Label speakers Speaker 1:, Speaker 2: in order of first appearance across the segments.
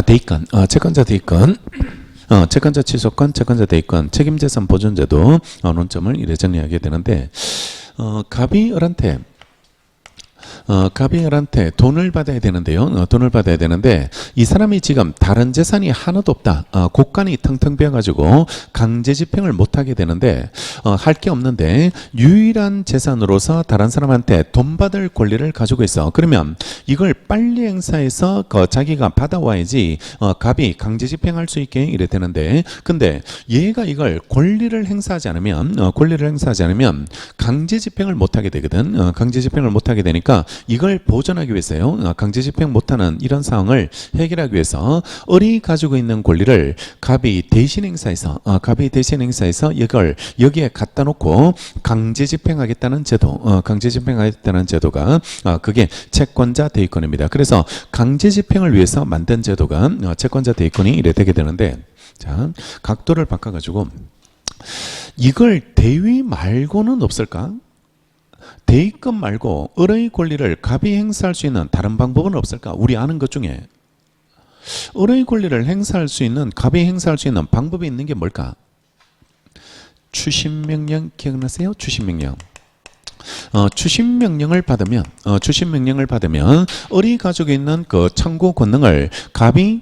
Speaker 1: 대입권, 채권자 대입권, 채권자 취소권, 채권자 대입권, 책임재산 보존제도 논점을 이래 정리하게 되는데, 갑이 을한테 돈을 받아야 되는데요. 돈을 받아야 되는데 이 사람이 지금 다른 재산이 하나도 없다. 곳간이 텅텅 비어가지고 강제 집행을 못하게 되는데 할 게 없는데 유일한 재산으로서 다른 사람한테 돈 받을 권리를 가지고 있어. 그러면 이걸 빨리 행사해서 자기가 받아와야지 갑이 강제 집행할 수 있게 이래 되는데, 근데 얘가 이걸 권리를 행사하지 않으면 강제 집행을 못하게 되거든. 강제 집행을 못하게 되니까 이걸 보전하기 위해서요, 강제 집행 못하는 이런 상황을 해결하기 위해서 을이 가지고 있는 권리를 갑이 대신 행사해서 이걸 여기에 갖다 놓고 강제 집행하겠다는 제도, 제도가 그게 채권자 대위권입니다. 그래서 강제 집행을 위해서 만든 제도가 채권자 대위권이 이래 되게 되는데, 자, 각도를 바꿔가지고 이걸 대위 말고는 없을까? 대위권 말고 을의 권리를 갑이 행사할 수 있는 다른 방법은 없을까? 우리 아는 것 중에 을의 권리를 행사할 수 있는, 갑이 행사할 수 있는 방법이 있는 게 뭘까? 추심명령 기억나세요? 추심명령. 추심명령을 받으면 을이 가지고 있는 그 청구 권능을 갑이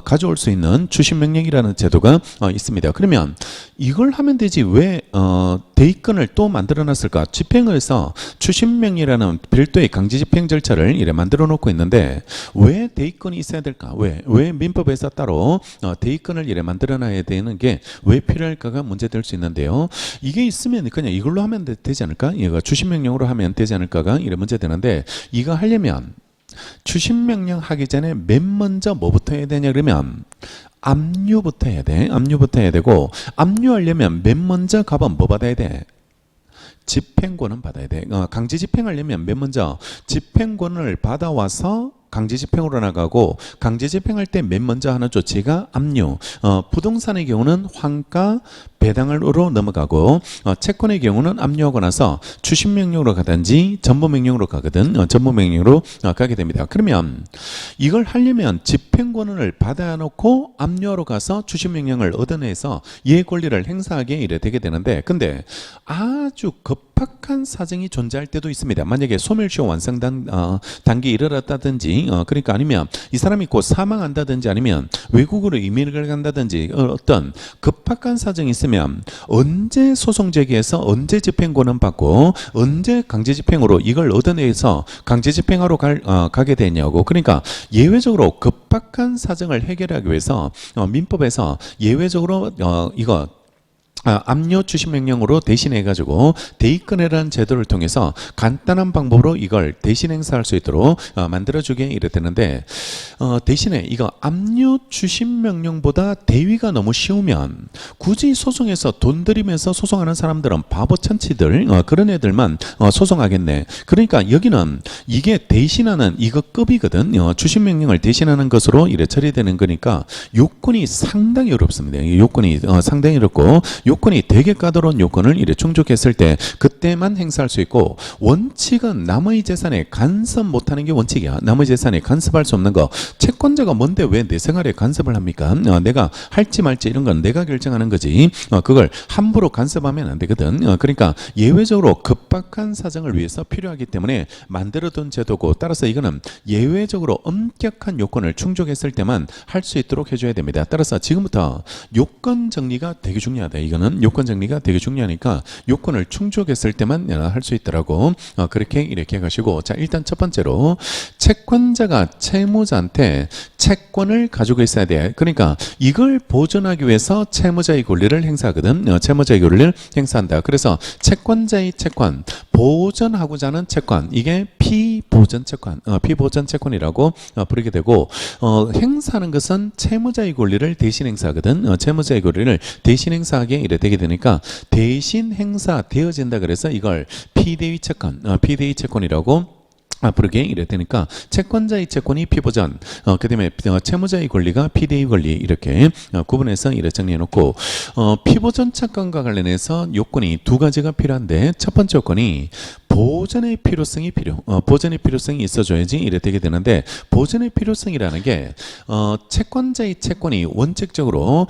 Speaker 1: 가져올 수 있는 추심명령이라는 제도가 있습니다. 그러면 이걸 하면 되지 왜 대위권을 또 만들어 놨을까? 집행을 해서 추심명령이라는 별도의 강제 집행 절차를 이래 만들어 놓고 있는데 왜 대위권이 있어야 될까? 왜 민법에서 따로 대위권을 이래 만들어 놔야 되는 게 왜 필요할까가 문제될 수 있는데요. 이게 있으면 그냥 이걸로 하면 되지 않을까? 이거 추심명령으로 하면 되지 않을까가 이래 문제되는데, 이거 하려면 추심명령 하기 전에 맨 먼저 뭐부터 해야 되냐 그러면 압류부터 해야 돼. 압류부터 해야 되고, 압류하려면 맨 먼저 갑은 뭐 받아야 돼? 집행권은 받아야 돼. 강제 집행하려면 맨 먼저 집행권을 받아와서 강제 집행으로 나가고, 강제 집행할 때 맨 먼저 하는 조치가 압류. 부동산의 경우는 환가 배당으로 넘어가고, 채권의 경우는 압류하고 나서 추심명령으로 가든지 전부명령으로 가거든. 전부명령으로 가게 됩니다. 그러면 이걸 하려면 집행권을 받아놓고 압류하러 가서 추심명령을 얻어내서 얘 권리를 행사하게 이래 되게 되는데, 근데 아주 급박한 사정이 존재할 때도 있습니다. 만약에 소멸시효 완성 단계에 이르렀다든지, 그러니까 아니면 이 사람이 곧 사망한다든지, 아니면 외국으로 이민을 간다든지, 어떤 급박한 사정이 있으면 언제 소송 제기해서 언제 집행권은 받고 언제 강제 집행으로 이걸 얻어내서 강제 집행하러 가게 되냐고. 그러니까 예외적으로 급박한 사정을 해결하기 위해서 민법에서 예외적으로 이거 압류 추심명령으로 대신해가지고 대위권이라는 제도를 통해서 간단한 방법으로 이걸 대신 행사할 수 있도록 만들어주게 이래 되는데, 대신에 이거 압류 추심명령보다 대위가 너무 쉬우면 굳이 소송에서 돈 들이면서 소송하는 사람들은 바보 천치들, 그런 애들만 소송하겠네. 그러니까 여기는 이게 대신하는 이거 급이거든. 추심명령을 대신하는 것으로 이래 처리되는 거니까 요건이 상당히 어렵습니다. 요건이 상당히 어렵고, 요건이 되게 까다로운 요건을 이래 충족했을 때 그때만 행사할 수 있고, 원칙은 남의 재산에 간섭 못하는 게 원칙이야. 남의 재산에 간섭할 수 없는 거. 채권자가 뭔데 왜 내 생활에 간섭을 합니까? 내가 할지 말지 이런 건 내가 결정하는 거지. 그걸 함부로 간섭하면 안 되거든. 그러니까 예외적으로 급박한 사정을 위해서 필요하기 때문에 만들어둔 제도고, 따라서 이거는 예외적으로 엄격한 요건을 충족했을 때만 할 수 있도록 해줘야 됩니다. 따라서 지금부터 요건 정리가 되게 중요하다. 이거는 요건 정리가 되게 중요하니까 요건을 충족했을 때만 할 수 있더라고. 그렇게 이렇게 가시고, 자, 일단 첫 번째로 채권자가 채무자한테 채권을 가지고 있어야 돼. 그러니까 이걸 보존하기 위해서 채무자의 권리를 행사하거든. 채무자의 권리를 행사한다. 그래서 채권자의 채권, 보존하고자 하는 채권, 이게 피보전 채권, 피보전 채권이라고 부르게 되고, 행사하는 것은 채무자의 권리를 대신 행사하거든. 채무자의 권리를 대신 행사하게 이래 되게 되니까 대신 행사되어진다. 그래서 이걸 피대위 채권, 피대위 채권이라고 부르게 이래 되니까 채권자의 채권이 피보전, 그 다음에 채무자의 권리가 피대위 권리, 이렇게 구분해서 이래 정리해 놓고, 피보전 채권과 관련해서 요건이 두 가지가 필요한데, 첫 번째 요건이 보전의 필요성이 보전의 필요성이 있어줘야지 이래 되게 되는데, 보전의 필요성이라는 게 채권자의 채권이 원칙적으로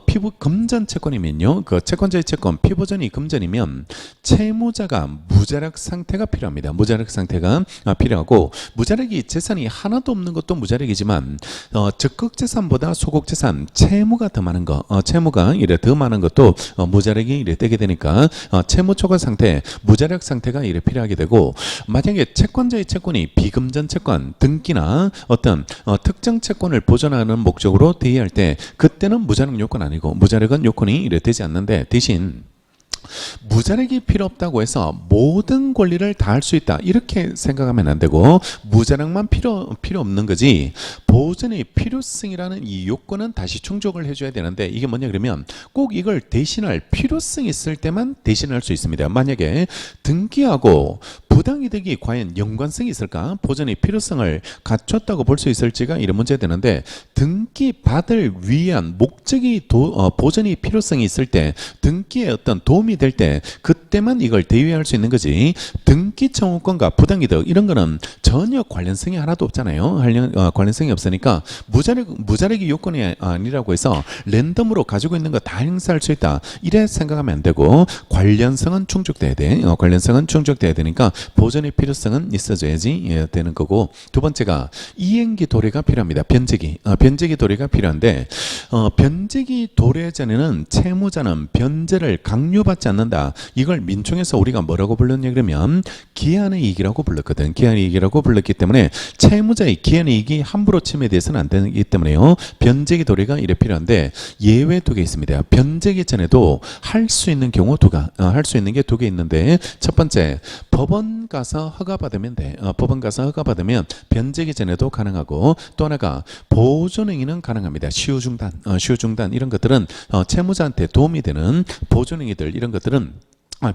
Speaker 1: 피부 금전 채권이면요, 그 채권자의 채권 피보전이 금전이면 채무자가 무자력 상태가 필요합니다. 무자력 상태가 필요하고, 무자력이 재산이 하나도 없는 것도 무자력이지만 적극 재산보다 소극 재산 채무가 더 많은 거, 채무가 이래 더 많은 것도 무자력이 이래 되게 되니까 채무 초과 상태, 무자력 상태가 이래 필요하게 되고, 만약에 채권자의 채권이 비금전 채권, 등기나 어떤 특정 채권을 보존하는 목적으로 대의할 때, 그때는 무자력 요건 아니고, 무자력은 요건이 이래 되지 않는데, 대신 무자력이 필요 없다고 해서 모든 권리를 다 할 수 있다 이렇게 생각하면 안 되고, 무자력만 필요 없는 거지, 보전의 필요성이라는 이 요건은 다시 충족을 해줘야 되는데, 이게 뭐냐 그러면 꼭 이걸 대신할 필요성이 있을 때만 대신할 수 있습니다. 만약에 등기하고 부당이득이 과연 연관성이 있을까, 보전의 필요성을 갖췄다고 볼 수 있을지가 이런 문제 되는데, 등기 받을 위한 목적이 보전의 필요성이 있을 때, 등기에 어떤 도움이 될 때, 그때만 이걸 대위할 수 있는 거지, 등기 청구권과 부당이득 이런 거는 전혀 관련성이 하나도 없잖아요. 관련성이 없으니까 무자력이 요건이 아니라고 해서 랜덤으로 가지고 있는 거 다 행사할 수 있다 이래 생각하면 안 되고, 관련성은 충족돼야 돼. 관련성은 충족돼야 되니까 보전의 필요성은 있어줘야지 되는 거고, 두 번째가 이행기 도래가 필요합니다. 변제기 도래가 필요한데, 변제기 도래 전에는 채무자는 변제를 강요받지 않는다. 이걸 민총에서 우리가 뭐라고 불렀냐 그러면 기한의 이익이라고 불렀거든. 기한의 이익이라고 불렀기 때문에 채무자의 기한의 이익이 함부로 침해돼서는 안 되기 때문에요, 변제기 도래가 이래 필요한데, 예외 두 개 있습니다. 변제기 전에도 할 수 있는 경우 할 수 있는 게 두 개 있는데, 첫 번째, 법원 가서 허가받으면 돼. 법원 가서 허가받으면 변제기 전에도 가능하고, 또 하나가 보존행위는 가능합니다. 시효중단 이런 것들은 채무자한테 도움이 되는 보존행위들, 이런 것들은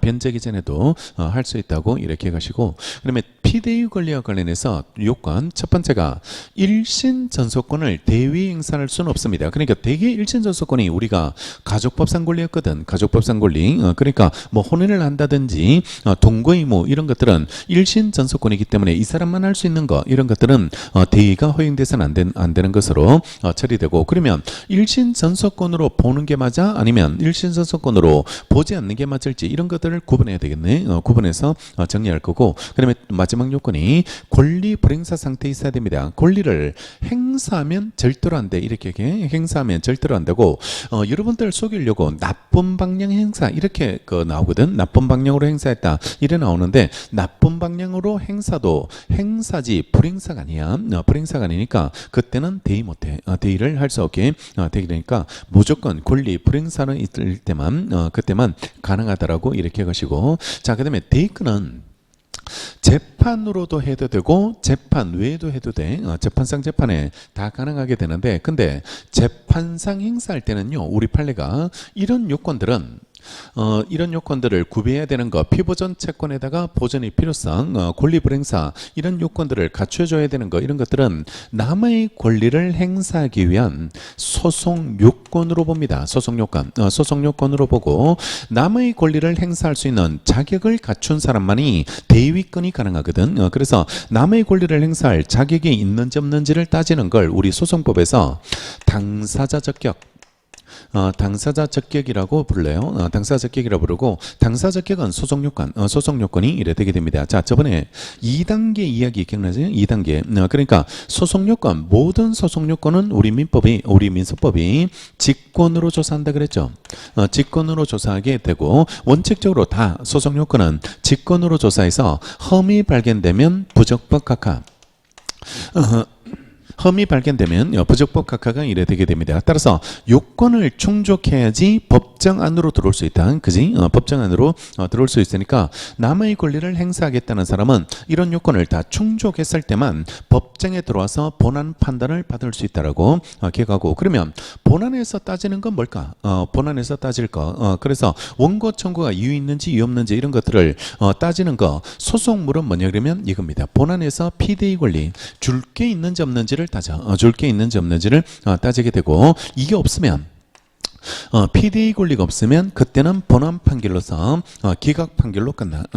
Speaker 1: 변제기 전에도 할 수 있다고 이렇게 가시고, 그다음에 피대위 권리와 관련해서 요건 첫 번째가 일신 전속권을 대위 행사할 수는 없습니다. 그러니까 대개 일신 전속권이 우리가 가족법상 권리였거든. 가족법상 권리. 그러니까 뭐 혼인을 한다든지 동거의무 이런 것들은 일신 전속권이기 때문에 이 사람만 할 수 있는 거, 이런 것들은 대위가 허용돼서는 안 되는 것으로 처리되고, 그러면 일신 전속권으로 보는 게 맞아? 아니면 일신 전속권으로 보지 않는 게 맞을지, 이런 것들을 구분해야 되겠네. 구분해서 정리할 거고, 그다음에 마지막 요건이 권리 불행사 상태에 있어야 됩니다. 권리를 행사하면 절대로 안 돼. 이렇게 행사하면 절대로 안 되고, 여러분들 속이려고 나쁜 방향 행사 이렇게 나오거든. 나쁜 방향으로 행사했다 이래 나오는데, 나쁜 방향으로 행사도 행사지 불행사가 아니야. 불행사가 아니니까 그때는 대의 못해. 대의를 할 수 없게 되게 되니까 무조건 권리 불행사는 있을 때만 그때만 가능하다라고 이렇게 하시고, 자, 그다음에 대의권은 재판으로도 해도 되고 재판 외에도 해도 돼. 재판상 재판에 다 가능하게 되는데, 근데 재판상 행사할 때는요, 우리 판례가 이런 요건들은 이런 요건들을 구비해야 되는 거, 피보전 채권에다가 보전의 필요성, 권리 불행사 이런 요건들을 갖춰줘야 되는 거, 이런 것들은 남의 권리를 행사하기 위한 소송 요건으로 봅니다. 소송 요건으로 보고, 남의 권리를 행사할 수 있는 자격을 갖춘 사람만이 대위권이 가능하거든. 그래서 남의 권리를 행사할 자격이 있는지 없는지를 따지는 걸 우리 소송법에서 당사자 적격, 당사자 적격이라고 불러요. 당사자 적격이라고 부르고, 당사자 적격은 소송 요건이 이래 되게 됩니다. 자, 저번에 2단계 이야기 기억나죠? 2단계. 그러니까 소송 요건, 모든 소송 요건은 우리 민소법이 직권으로 조사한다 그랬죠. 직권으로 조사하게 되고, 원칙적으로 다 소송 요건은 직권으로 조사해서 혐의 발견되면 부적법 각하. 혐의 발견되면 부적법 각하가 이래 되게 됩니다. 따라서 요건을 충족해야지 법정 안으로 들어올 수 있다. 그지? 법정 안으로 들어올 수 있으니까 남의 권리를 행사하겠다는 사람은 이런 요건을 다 충족했을 때만 법정에 들어와서 본안 판단을 받을 수 있다라고 기억하고, 그러면 본안에서 따지는 건 뭘까? 본안에서 따질 거. 그래서 원고 청구가 이유 있는지 이유 없는지 이런 것들을 따지는 거. 소송물은 뭐냐 그러면 이겁니다. 본안에서 피대의 권리, 줄 게 있는지 없는지를 줄 게 있는지 없는지를 따지게 되고, 이게 없으면 PDA 권리가 없으면 그때는 본안 판결로서 기각 판결로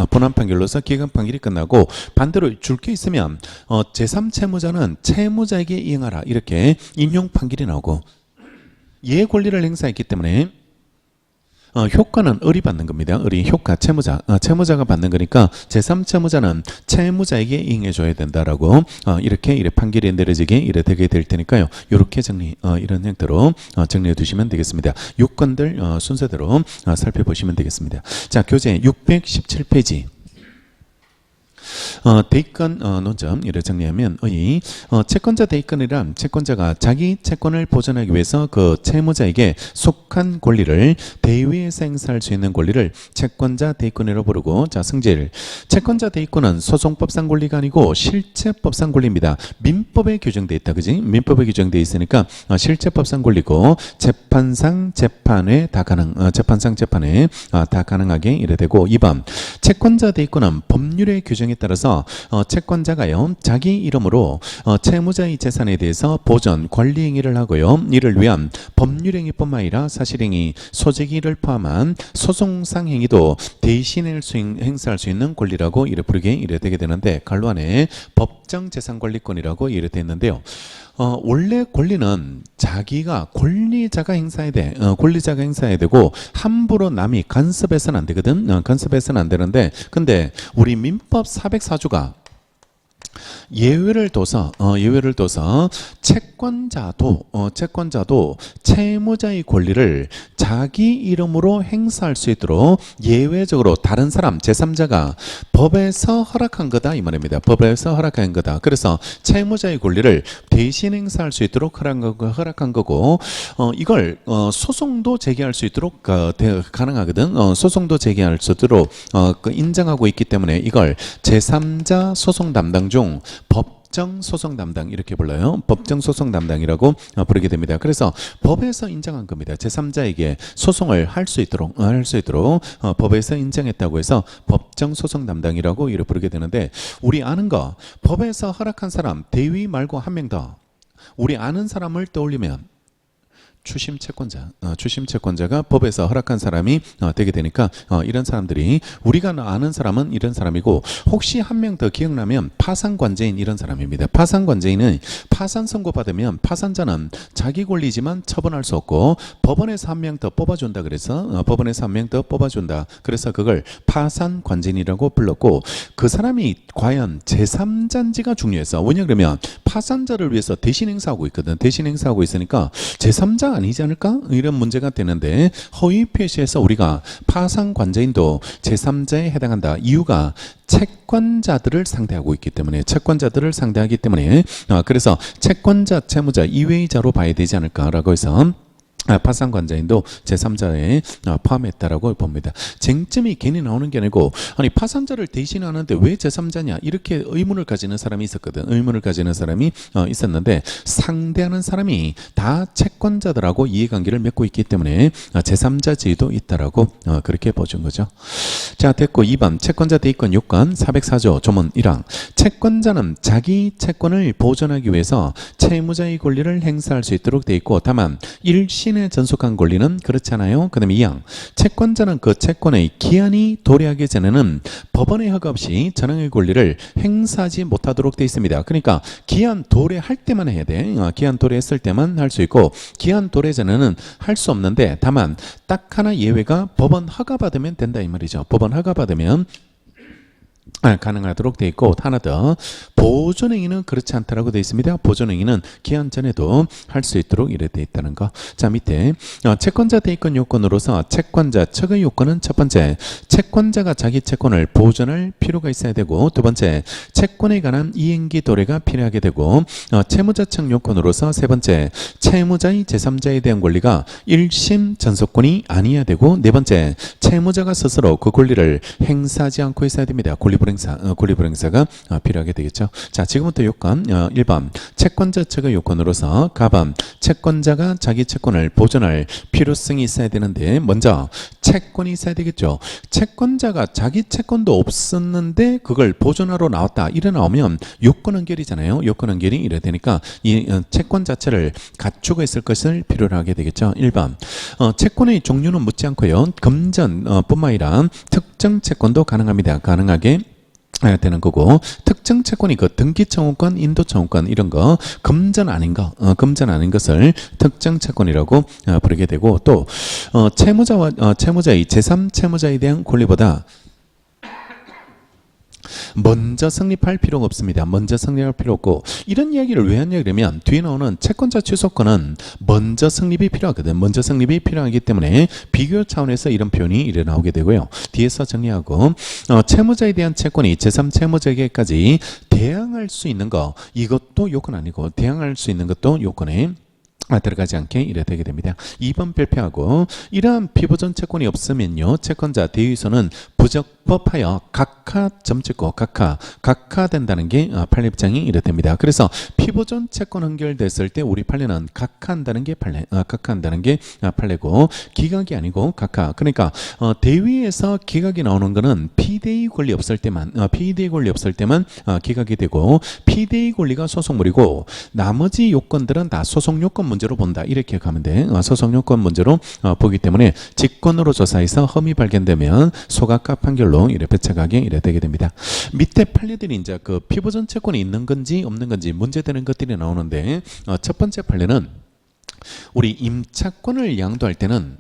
Speaker 1: 본안 판결로서 기각 판결이 끝나고, 반대로 줄 게 있으면 제3채무자는 채무자에게 이행하라 이렇게 인용 판결이 나오고, 얘 권리를 행사했기 때문에 효과는 을이 받는 겁니다. 을이 효과 채무자가 받는 거니까 제3채무자는 채무자에게 이행해 줘야 된다라고 이렇게 판결이 내려지게 이래 되게 될 테니까요. 이렇게 이런 형태로 정리해 두시면 되겠습니다. 요건들 순서대로 살펴보시면 되겠습니다. 자, 교재 617페이지. 대입권 논점 이를 정리하면, 채권자 대입권이란 채권자가 자기 채권을 보전하기 위해서 그 채무자에게 속한 권리를 대위에서 행사할 수 있는 권리를 채권자 대입권이라고 부르고, 자, 승질. 채권자 대입권은 소송법상 권리가 아니고 실체법상 권리입니다. 민법에 규정되어 있다, 그지? 민법에 규정되어 있으니까 실체법상 권리고, 재판상 재판에 다 가능하게 이래 되고, 2번 채권자 대입권은 법률의 규정에 따라서 채권자가요 자기 이름으로 채무자의 재산에 대해서 보전, 관리 행위를 하고요, 이를 위한 법률 행위뿐만 아니라 사실행위, 소재기를 포함한 소송상 행위도 대신 행사할 수 있는 권리라고 이래 되게 되는데, 간로 안에 법정 재산관리권이라고 이래 되는데요. 원래 권리는 자기가 권리자가 행사해야 돼. 권리자가 행사해야 되고, 함부로 남이 간섭해서는 안 되거든. 간섭해서는 안 되는데, 근데 우리 민법 404조가 예외를 둬서 채권자도 채무자의 권리를 자기 이름으로 행사할 수 있도록 예외적으로 다른 사람 제3자가 법에서 허락한 거다 이 말입니다. 법에서 허락한 거다. 그래서 채무자의 권리를 대신 행사할 수 있도록 허락한 거고, 이걸 소송도 제기할 수 있도록 가능하거든. 소송도 제기할 수 있도록 인정하고 있기 때문에 이걸 제3자 소송 담당 중 법정 소송 담당 이렇게 불러요. 법정 소송 담당이라고 부르게 됩니다. 그래서 법에서 인정한 겁니다. 제3자에게 소송을 할 수 있도록 법에서 인정했다고 해서 법정 소송 담당이라고 이렇게 부르게 되는데, 우리 아는 거 법에서 허락한 사람 대위 말고 한 명 더, 우리 아는 사람을 떠올리면 추심 채권자가 법에서 허락한 사람이 되게 되니까, 이런 사람들이 우리가 아는 사람은 이런 사람이고, 혹시 한 명 더 기억나면 파산관제인 이런 사람입니다. 파산관제인은 파산 선고받으면 파산자는 자기 권리지만 처분할 수 없고 법원에서 한 명 더 뽑아준다. 그래서 그래서 그걸 파산관제인이라고 불렀고, 그 사람이 과연 제3자인지가 중요해서, 왜냐 그러면 파산자를 위해서 대신 행사하고 있거든. 대신 행사하고 있으니까 제3자 아니지 않을까? 이런 문제가 되는데, 허위 표시에서 우리가 파산관제인도 제3자에 해당한다. 이유가 채권자들을 상대하고 있기 때문에, 그래서 채권자, 채무자 이외의자로 봐야 되지 않을까라고 해서 파산관자인도 제3자에 포함했다라고 봅니다. 쟁점이 괜히 나오는 게 아니고, 아니 파산자를 대신하는데 왜 제3자냐 이렇게 의문을 가지는 사람이 있었거든. 있었는데, 상대하는 사람이 다 채권자들하고 이해관계를 맺고 있기 때문에 제3자 지위도 있다라고 그렇게 보준 거죠. 자, 됐고 2번 채권자 대입권 요건 404조 조문 1항. 채권자는 자기 채권을 보존하기 위해서 채무자의 권리를 행사할 수 있도록 돼 있고, 다만 일신에 전속한 권리는 그렇지 않아요. 그 다음에 2항. 채권자는 그 채권의 기한이 도래하기 전에는 법원의 허가 없이 전항의 권리를 행사하지 못하도록 돼 있습니다. 그러니까 기한 도래할 때만 해야 돼. 기한 도래했을 때만 할 수 있고, 기한 도래 전에는 할 수 없는데, 다만 딱 하나 예외가 법원 허가 받으면 된다 이 말이죠. 법원 허가 받으면 가능하도록 돼 있고, 하나 더 보존행위는 그렇지 않다라고 돼 있습니다. 보존행위는 기한 전에도 할 수 있도록 이래 돼 있다는 거. 자, 밑에 채권자 대입권 요건으로서 채권자 처의 요건은 첫 번째, 채권자가 자기 채권을 보존할 필요가 있어야 되고, 두 번째, 채권에 관한 이행기 도래가 필요하게 되고, 채무자 척 요건으로서 세 번째, 채무자의 제3자에 대한 권리가 1심 전속권이 아니어야 되고, 네 번째, 채무자가 스스로 그 권리를 행사하지 않고 있어야 됩니다. 권리불행 권리불행사가 필요하게 되겠죠. 자, 지금부터 요건 1번 채권자 측의 요건으로서 가번 채권자가 자기 채권을 보존할 필요성이 있어야 되는데 먼저 채권이 있어야 되겠죠. 채권자가 자기 채권도 없었는데 그걸 보존하러 나왔다 이래 나오면 요건 연결이잖아요. 요건 연결이 이래 되니까 이 채권 자체를 갖추고 있을 것을 필요로 하게 되겠죠. 1번 채권의 종류는 묻지 않고요. 금전 뿐만 아니라 특정 채권도 가능합니다. 가능하게 되는 거고 특정 채권이 그 등기청구권, 인도청구권 이런 거 금전 아닌 거, 금전 아닌 것을 특정 채권이라고 부르게 되고 또 채무자의 제3채무자에 대한 권리보다 먼저 성립할 필요가 없습니다. 먼저 성립할 필요 없고 이런 이야기를 왜 하냐 그러면 뒤에 나오는 채권자 취소권은 먼저 성립이 필요하거든. 먼저 성립이 필요하기 때문에 비교 차원에서 이런 표현이 이래 나오게 되고요. 뒤에서 정리하고 채무자에 대한 채권이 제3채무자에게까지 대항할 수 있는 거 이것도 요건 아니고 대항할 수 있는 것도 요건에 들어가지 않게 이래 되게 됩니다. 2번 발표하고 이러한 피보존 채권이 없으면요 채권자 대위소는 부적법하여 각하점 찍고 각하된다는 게 판례입장이 이래 됩니다. 그래서 피보존 채권 연결됐을 때 우리 판례는 각하한다는 게 판례고 기각이 아니고 각하. 그러니까 대위에서 기각이 나오는 거는 피대위 권리 없을 때만 기각이 되고 피대위 권리가 소송물이고 나머지 요건들은 다 소송 요건 문제로 본다. 이렇게 가면 돼. 소송 요건 문제로 보기 때문에 직권으로 조사해서 혐의 발견되면 소각과 판결로 이래 배척하게 이래 되게 됩니다. 밑에 판례들이 이제 그 피보존 채권이 있는 건지 없는 건지 문제되는 것들이 나오는데 첫 번째 판례는 우리 임차권을 양도할 때는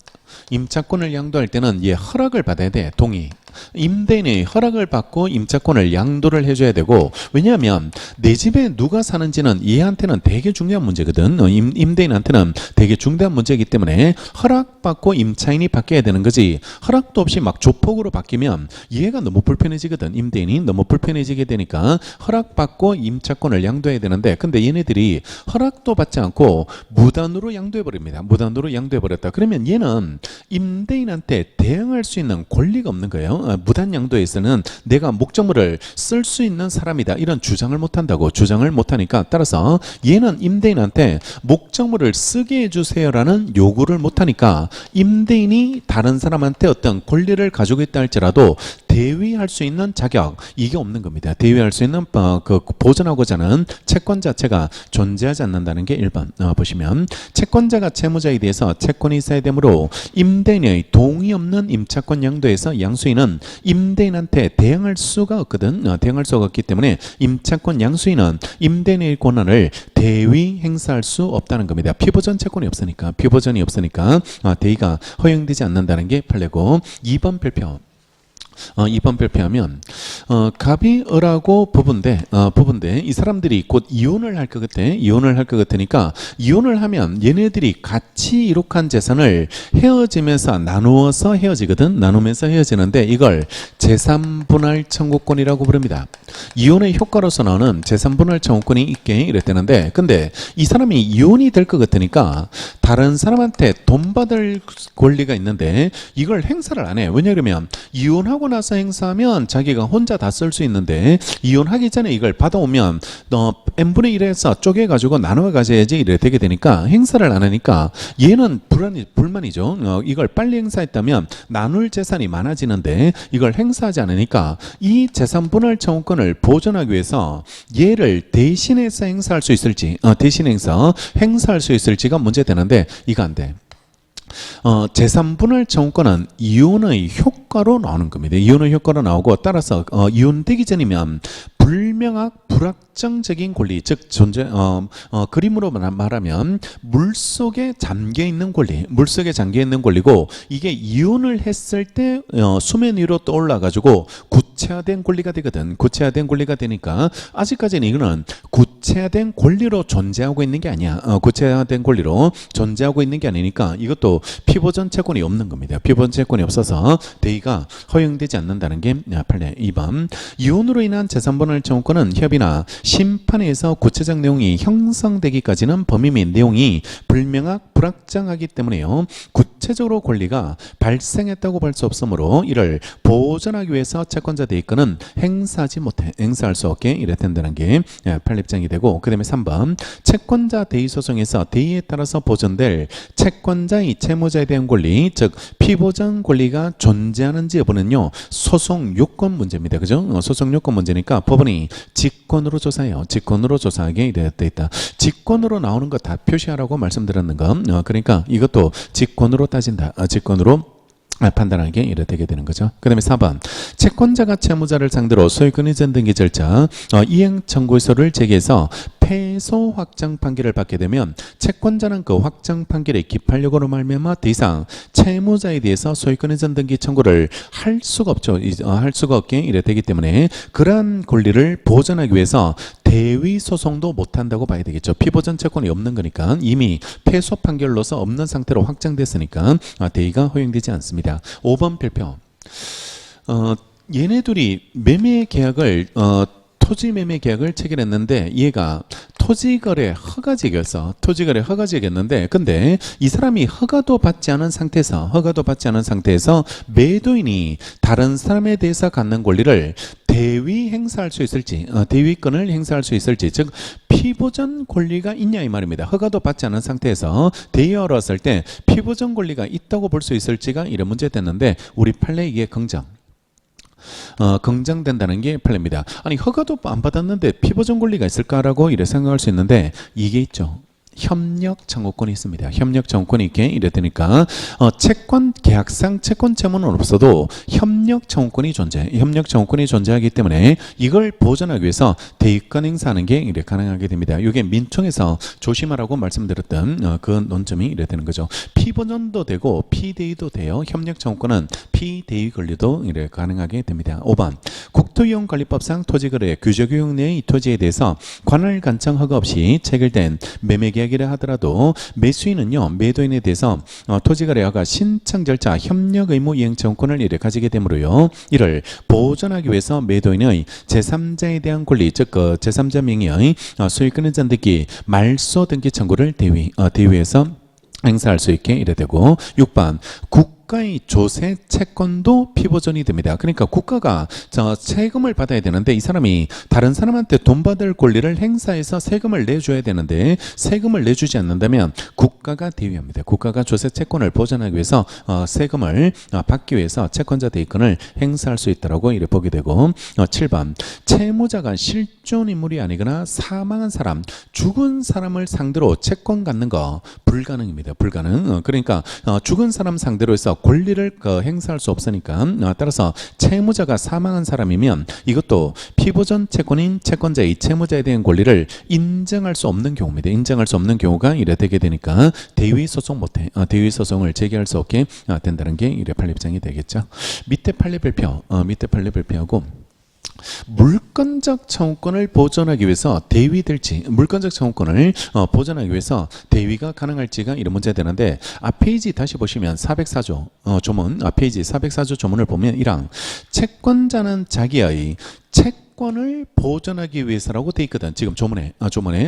Speaker 1: 허락을 받아야 돼. 동의. 임대인의 허락을 받고 임차권을 양도를 해줘야 되고 왜냐하면 내 집에 누가 사는지는 얘한테는 되게 중요한 문제거든. 임대인한테는 되게 중대한 문제이기 때문에 허락받고 임차인이 바뀌어야 되는 거지. 허락도 없이 막 조폭으로 바뀌면 얘가 너무 불편해지거든. 임대인이 너무 불편해지게 되니까 허락받고 임차권을 양도해야 되는데 근데 얘네들이 허락도 받지 않고 무단으로 양도해버립니다. 무단으로 양도해버렸다. 그러면 얘는 임대인한테 대응할 수 있는 권리가 없는 거예요. 무단 양도에서는 내가 목적물을 쓸 수 있는 사람이다 이런 주장을 못하니까 따라서 얘는 임대인한테 목적물을 쓰게 해주세요라는 요구를 못하니까 임대인이 다른 사람한테 어떤 권리를 가지고 있다 할지라도 대위할 수 있는 자격 이게 없는 겁니다. 대위할 수 있는 그 보존하고자 하는 채권 자체가 존재하지 않는다는 게 1번 보시면 채권자가 채무자에 대해서 채권이 있어야 되므로 임대인의 동의 없는 임차권 양도에서 양수인은 임대인한테 대항할 수가 없거든. 대항할 수가 없기 때문에 임차권 양수인은 임대인의 권한을 대위 행사할 수 없다는 겁니다. 피보존 채권이 없으니까 피보존이 없으니까 대위가 허용되지 않는다는 게 판례고 2번 발표. 2번 발표하면 갑이 을하고 부부인데 이 사람들이 곧 이혼을 할 것 같으니까 이혼을 하면 얘네들이 같이 이룩한 재산을 헤어지면서 나누어서 헤어지거든. 나누면서 헤어지는데 이걸 재산분할 청구권이라고 부릅니다. 이혼의 효과로서 나오는 재산분할 청구권이 있게 이랬다는데 근데 이 사람이 이혼이 될 것 같으니까 다른 사람한테 돈 받을 권리가 있는데 이걸 행사를 안 해. 왜냐하면 이혼하고 나서 행사하면 자기가 혼자 다 쓸 수 있는데 이혼하기 전에 이걸 받아오면 n분의 1에서 쪼개가지고 나눠 가져야지 이래 되게 되니까 행사를 안 하니까 얘는 불만이죠. 이걸 빨리 행사했다면 나눌 재산이 많아지는데 이걸 행사하지 않으니까 이 재산분할 청구권을 보존하기 위해서 얘를 대신해서 행사할 수 있을지 행사할 수 있을지가 문제되는데 이거 안 돼. 재산분할 청구권은 이혼의 효과로 나오는 겁니다. 이혼의 효과로 나오고 따라서 이혼되기 전이면 불명확 불확정적인 권리 즉 그림으로 말하면 물속에 잠겨 있는 권리고 이게 이혼을 했을 때 수면 위로 떠올라 가지고 구체화된 권리가 되거든. 구체화된 권리가 되니까 아직까지는 이거는 구체화된 권리로 존재하고 있는 게 아니야. 구체화된 권리로 존재하고 있는 게 아니니까 이것도 피보존 채권이 없는 겁니다. 피보존 채권이 없어서 대의가 허용되지 않는다는 게 판례. 2번 이혼으로 인한 재산분할 청구권은 협의나 심판에서 구체적 내용이 형성되기까지는 범위 및 내용이 불명확 불확정하기 때문에요. 구체적으로 권리가 발생했다고 볼 수 없으므로 이를 보존하기 위해서 채권자 대위권은 행사할 수 없게 이래 된다는 게 판례입장이 되고, 그 다음에 3번 채권자 대위 소송에서 대위에 따라서 보존될 채권자의 채무자에 대한 권리, 즉 피보전 권리가 존재하는지 여부는요 소송 요건 문제입니다. 그죠? 소송 요건 문제니까 법원이 직권으로 조사해요. 직권으로 조사하게 이래 돼 있다. 직권으로 나오는 거 다 표시하라고 말씀드렸는 거. 그러니까 이것도 직권으로 따진다. 직권으로 판단하게 이래 되게 되는 거죠. 그 다음에 4번 채권자가 채무자를 상대로 소유권 이전 등기 절차 이행 청구서를 제기해서 패소 확정 판결을 받게 되면 채권자는 그 확정 판결의 기판력으로 말미암아 더 이상 채무자에 대해서 소유권 이전 등기 청구를 할 수가 없죠. 할 수가 없게 이래 되기 때문에 그러한 권리를 보존하기 위해서 대위 소송도 못한다고 봐야 되겠죠. 피보전 채권이 없는 거니까 이미 패소 판결로서 없는 상태로 확정됐으니까 대위가 허용되지 않습니다. 5번 별표. 얘네 둘이 매매 계약을 토지 매매 계약을 체결했는데 얘가 토지거래 허가제였어. 토지거래 허가제였는데 근데 이 사람이 허가도 받지 않은 상태에서 매도인이 다른 사람에 대해서 갖는 권리를 대위 행사할 수 있을지, 대위권을 행사할 수 있을지, 즉 피보전 권리가 있냐 이 말입니다. 허가도 받지 않은 상태에서 대위하러 왔을 때 피보전 권리가 있다고 볼 수 있을지가 이런 문제 됐는데 우리 판례 이게 긍정된다는 게 판례입니다. 아니 허가도 안 받았는데 피보전 권리가 있을까라고 이래 생각할 수 있는데 이게 있죠. 협력 청구권이 있습니다. 협력 청구권이 있게 이래 되니까 채권 계약상 채권 채무는 없어도 협력 청구권이 존재하기 때문에 이걸 보존하기 위해서 대위권 행사하는 게 이래 가능하게 됩니다. 이게 민총에서 조심하라고 말씀드렸던 그 논점이 이래 되는 거죠. 피보존도 되고 피대위도 돼요. 협력 청구권은 피대위 권리도 이래 가능하게 됩니다. 5번 국토이용관리법상 토지거래 규제구역 내의 토지에 대해서 관할 간청 허가 없이 체결된 매매 계약이라 하더라도 매수인은요 매도인에 대해서 토지거래 허가 신청 절차 협력 의무 이행 청구권을 이래 가지게 되므로요 이를 보존하기 위해서 매도인의 제3자에 대한 권리, 즉 제3자 명의의 소유권 이전 등기 말소 등기 청구를 대위에서 행사할 수 있게 이래 되고 6번 국가의 조세 채권도 피보전이 됩니다. 그러니까 국가가 세금을 받아야 되는데 이 사람이 다른 사람한테 돈 받을 권리를 행사해서 세금을 내줘야 되는데 세금을 내주지 않는다면 국가가 대위합니다. 국가가 조세 채권을 보전하기 위해서 세금을 받기 위해서 채권자 대위권을 행사할 수 있다라고 이래 보게 되고 7번 채무자가 실존 인물이 아니거나 사망한 사람, 죽은 사람을 상대로 채권 갖는 거 불가능입니다. 불가능. 그러니까 죽은 사람 상대로 해서 권리를 행사할 수 없으니까 따라서 채무자가 사망한 사람이면 이것도 피보전 채권인 채권자의 채무자에 대한 권리를 인정할 수 없는 경우입니다. 인정할 수 없는 경우가 이래 되게 되니까 대위 소송 못해. 대위 소송을 제기할 수 없게 된다는 게 이래 판례입장이 되겠죠. 밑에 판례 발표하고 물권적 청구권을 보존하기 위해서 대위될지, 물권적 청구권을 보존하기 위해서 대위가 가능할지가 이런 문제 되는데 앞 페이지 다시 보시면 404조 조문, 페이지 404조 조문을 보면 1항 채권자는 자기의 채권을 보존하기 위해서라고 돼 있거든. 지금 조문에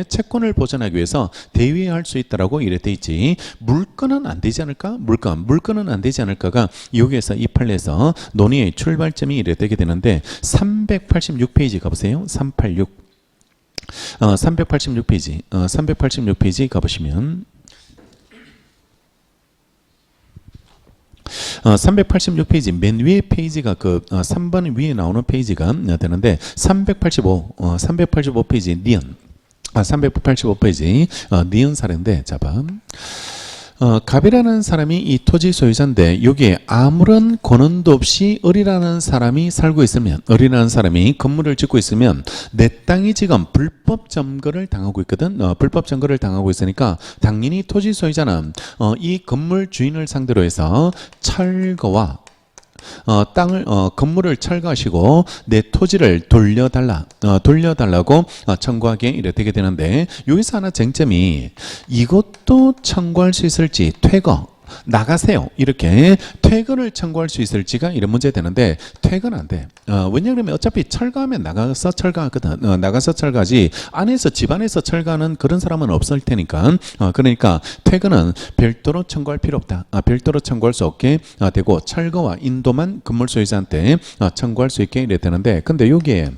Speaker 1: 채권을 보존하기 위해서 대위할 수 있다라고 이래 돼 있지. 물건은 안 되지 않을까? 물건은 안 되지 않을까가 여기에서 이 판례에서 논의의 출발점이 이래 되게 되는데 386페이지 가보세요. 386페이지 가보시면 386페이지 맨 위에 페이지가 3번 위에 나오는 페이지가 되는데 385페이지 니은 385페이지 니은 사례인데 갑이라는 사람이 이 토지 소유자인데 여기에 아무런 권한도 없이 을이라는 사람이 살고 있으면, 을이라는 사람이 건물을 짓고 있으면 내 땅이 지금 불법 점거를 당하고 있거든. 불법 점거를 당하고 있으니까 당연히 토지 소유자는 이 건물 주인을 상대로 해서 철거와 건물을 철거하시고 내 토지를 돌려달라고 청구하게 이래 되게 되는데 여기서 하나 쟁점이 이것도 청구할 수 있을지 나가세요. 이렇게 퇴근을 청구할 수 있을지가 이런 문제 되는데 퇴근 안 돼. 왜냐하면 어차피 철거하면 나가서 철거하거든. 나가서 철거하지 안에서 집 안에서 철거하는 그런 사람은 없을 테니까 그러니까 퇴근은 별도로 청구할 필요 없다. 별도로 청구할 수 없게 되고 철거와 인도만 건물 소유자한테 청구할 수 있게 이래 되는데 근데 여기에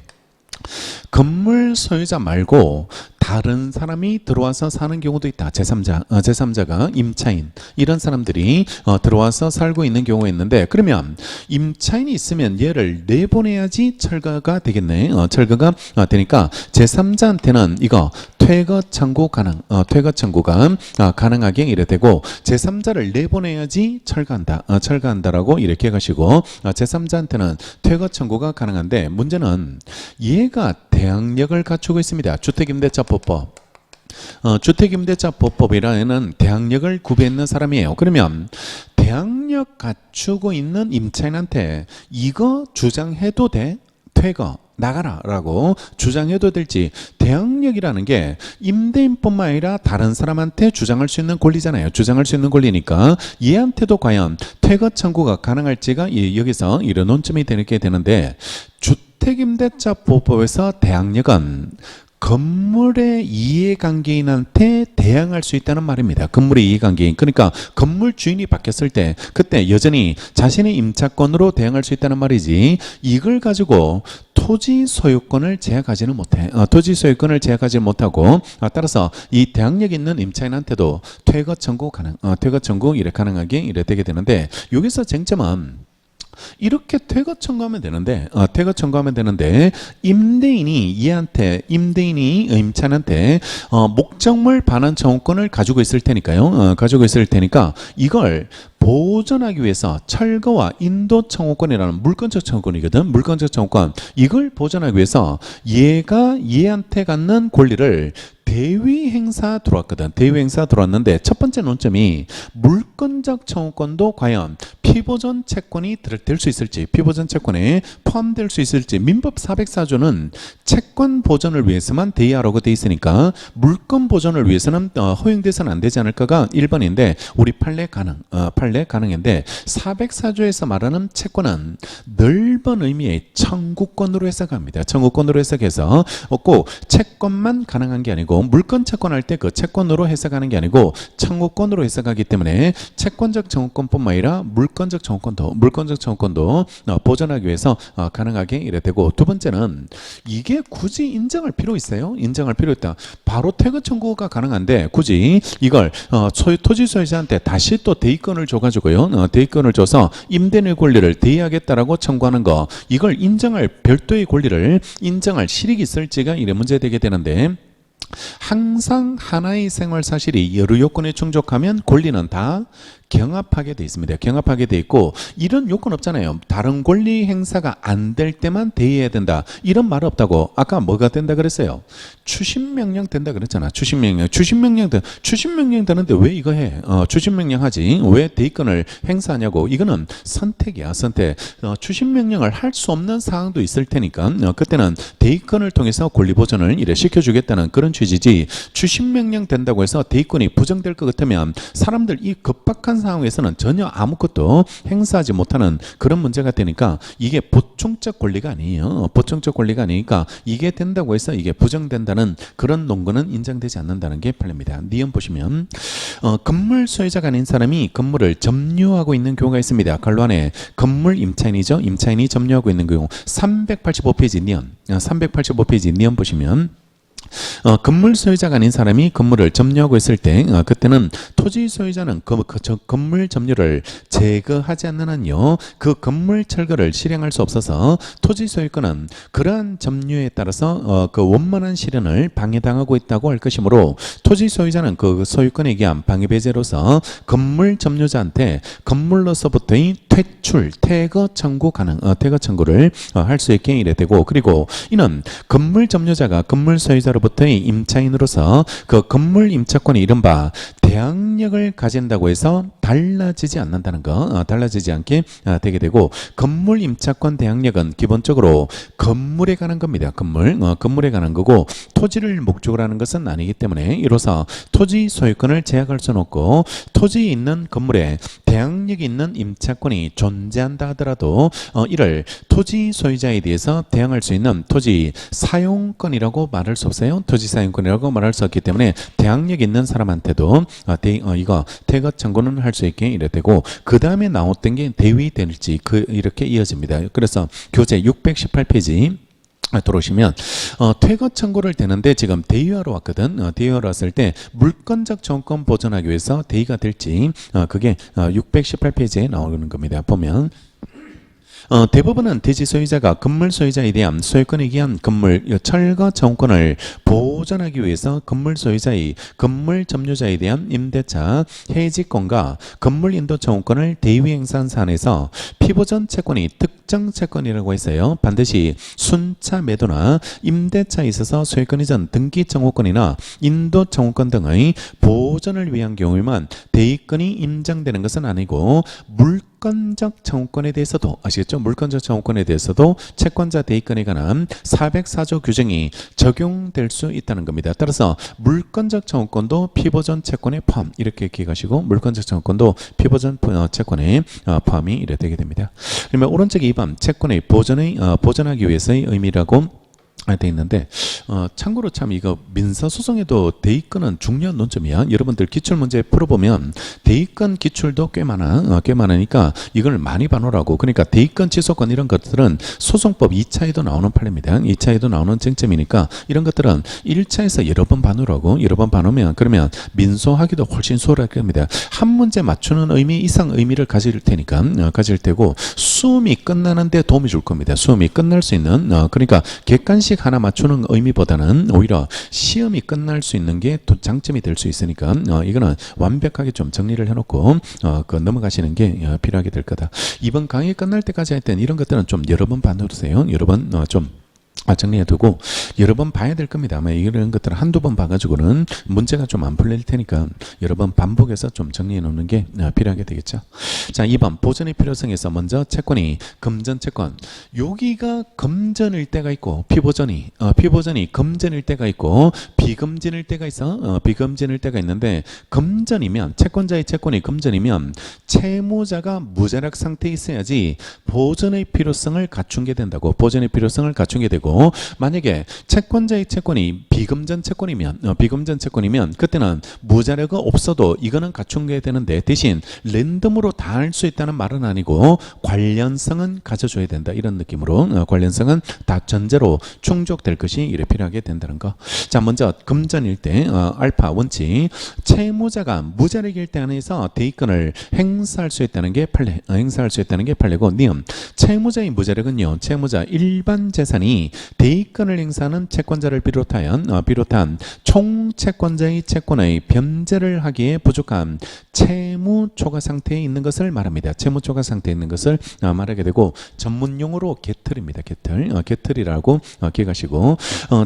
Speaker 1: 건물 소유자 말고 다른 사람이 들어와서 사는 경우도 있다. 제3자가 임차인 이런 사람들이 들어와서 살고 있는 경우가 있는데 그러면 임차인이 있으면 얘를 내보내야지 철거가 되겠네. 철거가 되니까 제3자한테는 이거 퇴거 청구 가능. 퇴거 청구가 가능하게 이래 되고 제3자를 내보내야지 철거한다라고 이렇게 가시고 제3자한테는 퇴거 청구가 가능한데 문제는 얘가 대항력을 갖추고 있습니다. 주택임대차법법. 주택임대차법법이라는 대항력을 구비했는 사람이에요. 그러면 대항력 갖추고 있는 임차인한테 이거 주장해도 돼? 퇴거 나가라 라고 주장해도 될지 대항력이라는 게 임대인뿐만 아니라 다른 사람한테 주장할 수 있는 권리잖아요. 주장할 수 있는 권리니까 얘한테도 과연 퇴거 청구가 가능할지가 여기서 이런 논점이 되게 되는데 주택임대차법법에서 대항력은 건물의 이해관계인한테 대항할 수 있다는 말입니다. 건물의 이해관계인. 그러니까 건물 주인이 바뀌었을 때 그때 여전히 자신의 임차권으로 대항할 수 있다는 말이지 이걸 가지고 토지 소유권을 제약하지는 못해. 토지 소유권을 제약하지 못하고 따라서 이 대항력 있는 임차인한테도 퇴거 청구 이래 가능하게 이래 되게 되는데 여기서 쟁점은 이렇게 퇴거 청구하면 되는데 임대인이 임차인한테 목적물 반환 청구권을 가지고 있을 테니까요. 이걸 보존하기 위해서 철거와 인도 청구권이라는 물권적 청구권이거든. 물권적 청구권 이걸 보존하기 위해서 얘한테 갖는 권리를 대위 행사 들어왔거든. 대위 행사 들어왔는데 첫 번째 논점이 물권적 청구권도 과연 피보존 채권이 될 수 있을지, 피보존 채권에 포함될 수 있을지. 민법 404조는 채권 보존을 위해서만 대의하라고 돼 있으니까 물권 보존을 위해서는 허용돼서는 안 되지 않을까가 1번인데 우리 판례 가능인데 404조에서 말하는 채권은 넓은 의미의 청구권으로 해석합니다. 청구권으로 해석해서 꼭 채권만 가능한 게 아니고 물권 채권할 때 그 채권으로 해석하는 게 아니고 청구권으로 해석하기 때문에 채권적 청구권뿐만 아니라 물권적 청구권도 보존하기 위해서 가능하게 이래 되고 두 번째는 이게 굳이 인정할 필요 있어요? 인정할 필요 있다. 바로 퇴거 청구가 가능한데 굳이 이걸 토지 소유자한테 다시 또 대의권을 줘가지고요. 대의권을 줘서 임대인의 권리를 대의하겠다라고 청구하는 거 이걸 인정할 별도의 권리를 인정할 실익이 있을지가 이래 문제되게 되는데 항상 하나의 생활 사실이 여러 요건에 충족하면 권리는 다 경합하게 돼 있습니다. 경합하게 돼 있고 이런 요건 없잖아요. 다른 권리 행사가 안 될 때만 대의해야 된다. 이런 말 없다고. 아까 뭐가 된다 그랬어요? 추심명령 된다 그랬잖아. 추심명령 되는데 왜 이거 해? 추심명령 하지. 왜 대의권을 행사하냐고. 이거는 선택이야. 선택. 추심명령을 할 수 없는 상황도 있을 테니까 그때는 대의권을 통해서 권리 보존을 이래 시켜주겠다는 그런 취지지. 추심명령 된다고 해서 대의권이 부정될 것 같으면 사람들 이 급박한 상황에서는 전혀 아무것도 행사하지 못하는 그런 문제가 되니까 이게 보충적 권리가 아니에요. 보충적 권리가 아니니까 이게 된다고 해서 이게 부정된다는 그런 논거는 인정되지 않는다는 게 판례입니다. 니은 보시면 건물 소유자가 아닌 사람이 건물을 점유하고 있는 경우가 있습니다. 관로안에 건물 임차인이죠. 임차인이 점유하고 있는 경우 385페이지 니은 보시면 건물 소유자가 아닌 사람이 건물을 점유하고 있을 때 그때는 토지 소유자는 건물 점유를 제거하지 않는 한요 그 건물 철거를 실행할 수 없어서 토지 소유권은 그러한 점유에 따라서 그 원만한 실현을 방해당하고 있다고 할 것이므로 토지 소유자는 그 소유권에 의한 방해 배제로서 건물 점유자한테 건물로서부터의 퇴출, 퇴거 청구 퇴거 청구를 할 수 있게 이래 되고 그리고 이는 건물 점유자가 건물 소유자로부터의 임차인으로서 그 건물 임차권이 이른바 대항력을 가진다고 해서 달라지지 않는다는 거, 달라지지 않게 되게 되고, 건물 임차권 대항력은 기본적으로 건물에 관한 겁니다. 건물에 관한 거고, 토지를 목적으로 하는 것은 아니기 때문에 이로써 토지 소유권을 제약할 수는 없고, 토지에 있는 건물에 대항력이 있는 임차권이 존재한다 하더라도 이를 토지 소유자에 대해서 대항할 수 있는 토지 사용권이라고 말할 수 없어요. 토지 사용권이라고 말할 수 없기 때문에 대항력 있는 사람한테도 이거 퇴거 청구는 할 수 있게 이래 되고, 그 다음에 나왔던 게 대위 될지 이렇게 이어집니다. 그래서 교재 618페이지 들어오시면 퇴거 청구를 되는데 지금 대위하러 왔거든. 대위하러 왔을 때 물권적 정권 보존하기 위해서 대위가 될지 그게 618페이지에 나오는 겁니다. 보면 대부분은 대지 소유자가 건물 소유자에 대한 소유권에 의한 건물 철거 정권을 보존하기 위해서 건물 소유자의 건물 점유자에 대한 임대차 해지권과 건물 인도 정권을 대위 행사한 사안에서 피보전 채권이 특정 채권이라고 했어요. 반드시 순차 매도나 임대차에 있어서 소유권 이전 등기 정호권이나 인도 정호권 등의 보존을 위한 경우에만 대위권이 인정되는 것은 아니고 물권적 청구권에 대해서도 아시겠죠? 물권적 청구권에 대해서도 채권자 대위권에 관한 404조 규정이 적용될 수 있다는 겁니다. 따라서 물권적 청구권도 피보전 채권에 포함 이렇게 기억하시고 물권적 청구권도 피보전 채권에 포함이 이래 되게 됩니다. 그러면 오른쪽에 2번 채권의 보존하기 위해서의 의미라고 돼 있는데 참고로 참 이거 민사소송에도 대위권은 중요한 논점이야. 여러분들 기출문제 풀어보면 대위권 기출도 꽤 많으니까 이걸 많이 봐놓으라고. 그러니까 대위권 취소권 이런 것들은 소송법 2차에도 나오는 판례입니다. 2차에도 나오는 쟁점이니까 이런 것들은 1차에서 여러 번 봐놓으라고. 여러 번 봐놓으면 그러면 민소하기도 훨씬 수월할 겁니다. 한 문제 맞추는 의미 이상 의미를 가질 테니까 가질 테고 수험이 끝나는데 도움이 줄 겁니다. 수험이 끝날 수 있는 그러니까 객관식 하나 맞추는 의미보다는 오히려 시험이 끝날 수 있는 게 또 장점이 될 수 있으니까 이거는 완벽하게 좀 정리를 해놓고 넘어가시는 게 필요하게 될 거다. 이번 강의 끝날 때까지 할 때는 이런 것들은 좀 여러 번 봐놓으세요. 여러 번 좀 정리해두고 여러 번 봐야 될 겁니다. 아마 이런 것들을 한두 번 봐가지고는 문제가 좀 안 풀릴 테니까 여러 번 반복해서 좀 정리해 놓는 게 필요하게 되겠죠. 자, 2번 보전의 필요성에서 먼저 채권이 금전 채권. 여기가 금전일 때가 있고 피보전이 금전일 때가 있고 비금전일 때가 있어. 비금전일 때가 있는데 금전이면 채권자의 채권이 금전이면 채무자가 무자력 상태에 있어야지 보전의 필요성을 갖춘 게 된다고. 보전의 필요성을 갖춘 게 되고 만약에 채권자의 채권이 비금전 채권이면 그때는 무자료가 없어도 이거는 갖춘 게 되는데 대신 랜덤으로 다 할 수 있다는 말은 아니고 관련성은 가져줘야 된다. 이런 느낌으로 관련성은 다 전제로 충족될 것이 이래 필요하게 된다는 거. 자, 먼저 금전일 때 알파 원칙 채무자가 무자력일 때 안에서 대위권을 행사할 수 있다는 게 판례고 니은 채무자의 무자력은요 채무자 일반 재산이 대위권을 행사하는 채권자를 비롯한 총채권자의 채권의 변제를 하기에 부족한 채무 초과 상태에 있는 것을 말합니다. 채무 초과 상태에 있는 것을 말하게 되고 전문용어로 개틀입니다. 개틀이라고 기억하시고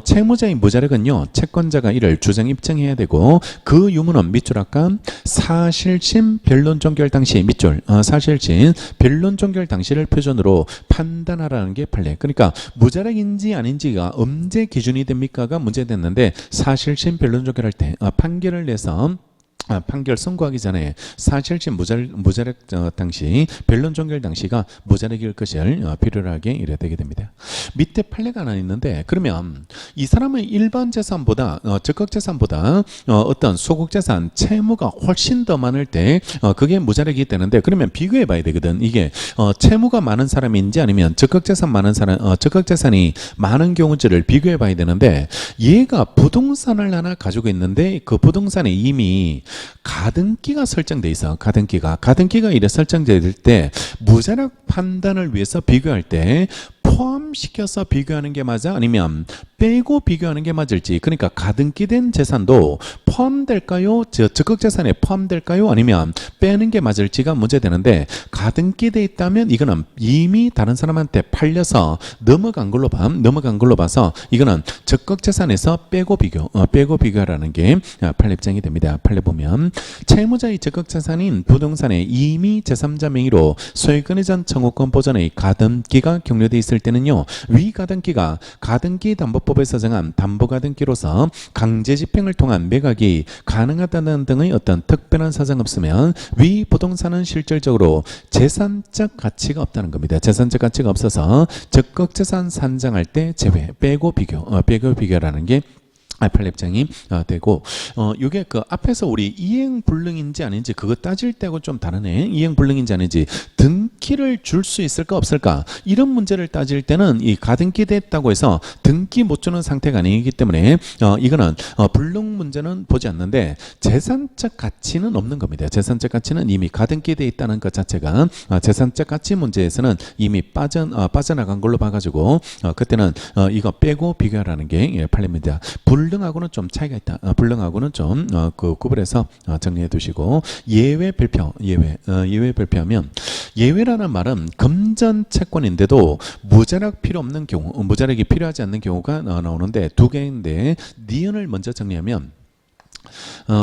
Speaker 1: 채무자의 무자력은요 채권자가 이를 주장 입증해야 되고 그 유무는 밑줄 아까 사실심 변론 종결 당시 밑줄 사실심 변론 종결 당시를 표준으로 판단하라는 게 판례. 그러니까 무자력인지 아닌지가 언제 기준이 됩니까가 문제됐는데 사실심 변론 종결할 때 판결을 내서 판결 선고하기 전에 사실심 무자력 당시 변론 종결 당시가 무자력일 것을 필요로 하게 이래 되게 됩니다. 밑에 판례가 하나 있는데 그러면 이 사람의 일반 재산보다 적극 재산보다 어떤 소극 재산 채무가 훨씬 더 많을 때 그게 무자력이 되는데 그러면 비교해 봐야 되거든. 이게 채무가 많은 사람인지 아니면 적극 재산이 많은 경우지를 비교해 봐야 되는데 얘가 부동산을 하나 가지고 있는데 그 부동산에 이미 가등기가 설정돼 있어. 가등기가 이래 설정될 때 무자력 판단을 위해서 비교할 때 포함시켜서 비교하는 게 맞아? 아니면 빼고 비교하는 게 맞을지. 그러니까 가등기된 재산도 포함될까요? 적극재산에 포함될까요? 아니면 빼는 게 맞을지가 문제되는데, 가등기돼 있다면 이거는 이미 다른 사람한테 팔려서 넘어간 걸로 봐서 이거는 적극재산에서 빼고 비교하라는 게 판례입장이 됩니다. 판례 보면 채무자의 적극재산인 부동산에 이미 제3자 명의로 소유권의 전 청구권 보전의 가등기가 격려돼 있을 때는요, 위 가등기가 가등기 담보법에서 정한 담보가등기로서 강제 집행을 통한 매각이 가능하다는 등의 어떤 특별한 사정 없으면 위 부동산은 실질적으로 재산적 가치가 없다는 겁니다. 재산적 가치가 없어서 적극재산 산정할 때 제외, 빼고 비교라는 게 판례입장이 되고, 요게 그 앞에서 우리 이행불능인지 아닌지 그거 따질 때하고 좀 다르네. 이행불능인지 아닌지 등기를 줄 수 있을까 없을까, 이런 문제를 따질 때는 이 가등기 됐다고 해서 등기 못 주는 상태가 아니기 때문에 이거는 불능 문제는 보지 않는데, 재산적 가치는 없는 겁니다. 재산적 가치는 이미 가등기 돼 있다는 것 자체가 재산적 가치 문제에서는 이미 빠져나간 걸로 봐가지고 그때는 이거 빼고 비교하라는 게 판례입니다. 불능하고는 좀 차이가 있다. 불능하고는 좀 그 구분해서 정리해 두시고, 예외 별표하면, 예외라는 말은 금전 채권인데도 무자력 필요 없는 경우, 무자력이 필요하지 않는 경우가 나오는데 두 개인데, 니은을 먼저 정리하면,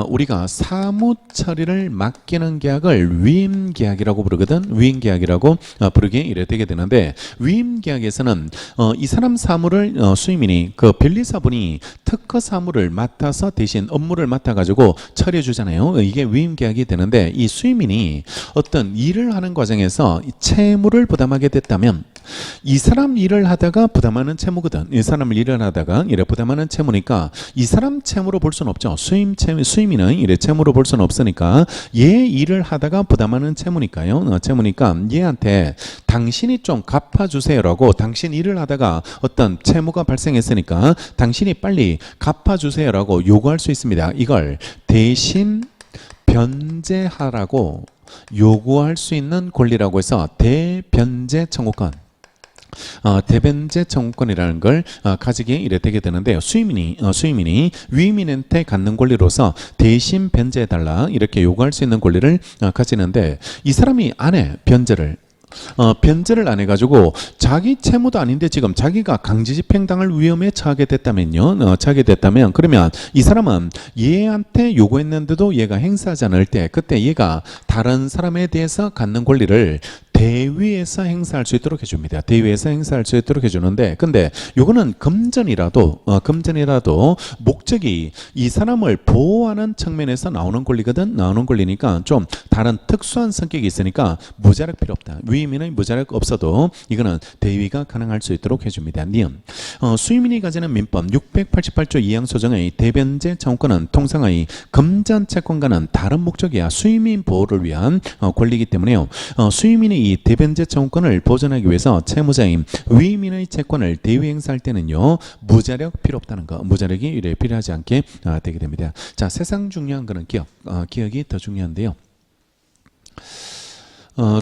Speaker 1: 우리가 사무 처리를 맡기는 계약을 위임계약이라고 부르거든. 위임계약이라고 부르게 이래 되게 되는데, 위임계약에서는 이 사람 사무를 수임인이 그 변리사분이 특허 사무를 맡아서 대신 업무를 맡아가지고 처리해 주잖아요. 이게 위임계약이 되는데, 이 수임인이 어떤 일을 하는 과정에서 채무를 부담하게 됐다면, 이 사람 일을 하다가 부담하는 채무거든. 이 사람 일을 하다가 이래 부담하는 채무니까 이 사람 채무로 볼 수는 없죠. 수임인은 이래 채무로 볼 수는 없으니까 얘 일을 하다가 부담하는 채무니까요. 채무니까 얘한테 당신이 좀 갚아주세요라고, 당신 일을 하다가 어떤 채무가 발생했으니까 당신이 빨리 갚아주세요라고 요구할 수 있습니다. 이걸 대신 변제하라고 요구할 수 있는 권리라고 해서 대변제 청구권. 대변제 청구권이라는 걸 가지게 이래 되게 되는데요. 수임인이 위임인한테 갖는 권리로서 대신 변제해달라 이렇게 요구할 수 있는 권리를 가지는데, 이 사람이 안 해. 변제를 안 해가지고 자기 채무도 아닌데 지금 자기가 강제집행당할 위험에 처하게 됐다면요. 그러면 이 사람은 얘한테 요구했는데도 얘가 행사하지 않을 때, 그때 얘가 다른 사람에 대해서 갖는 권리를 대위에서 행사할 수 있도록 해줍니다. 대위에서 행사할 수 있도록 해주는데, 근데 요거는 금전이라도 목적이 이 사람을 보호하는 측면에서 나오는 권리거든. 나오는 권리니까 좀 다른 특수한 성격이 있으니까 무자력 필요 없다. 위임인의 무자력 없어도 이거는 대위가 가능할 수 있도록 해줍니다. 니은. 수임인이 가지는 민법 688조 2항 소정의 대변제 청구권은 통상의 금전 채권과는 다른 목적이야. 수임인 보호를 위한 권리이기 때문에요. 수임인이 이 대변제 청구권을 보존하기 위해서 채무자인 위임인의 채권을 대위 행사할 때는요, 무자력 필요 없다는 거, 무자력이 이래 필요하지 않게 되게 됩니다. 자, 세상 중요한 거는 기억이 더 중요한데요.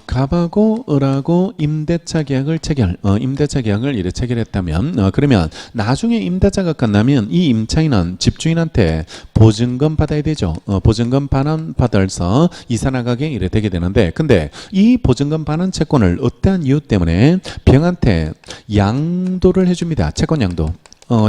Speaker 1: 갑하고 을하고 임대차 계약을 이래 체결했다면, 그러면 나중에 임대차가 끝나면 이 임차인은 집주인한테 보증금 받아야 되죠. 보증금 반환 받아서 이사 나가게 이래 되게 되는데, 근데 이 보증금 반환 채권을 어떠한 이유 때문에 병한테 양도를 해줍니다. 채권 양도.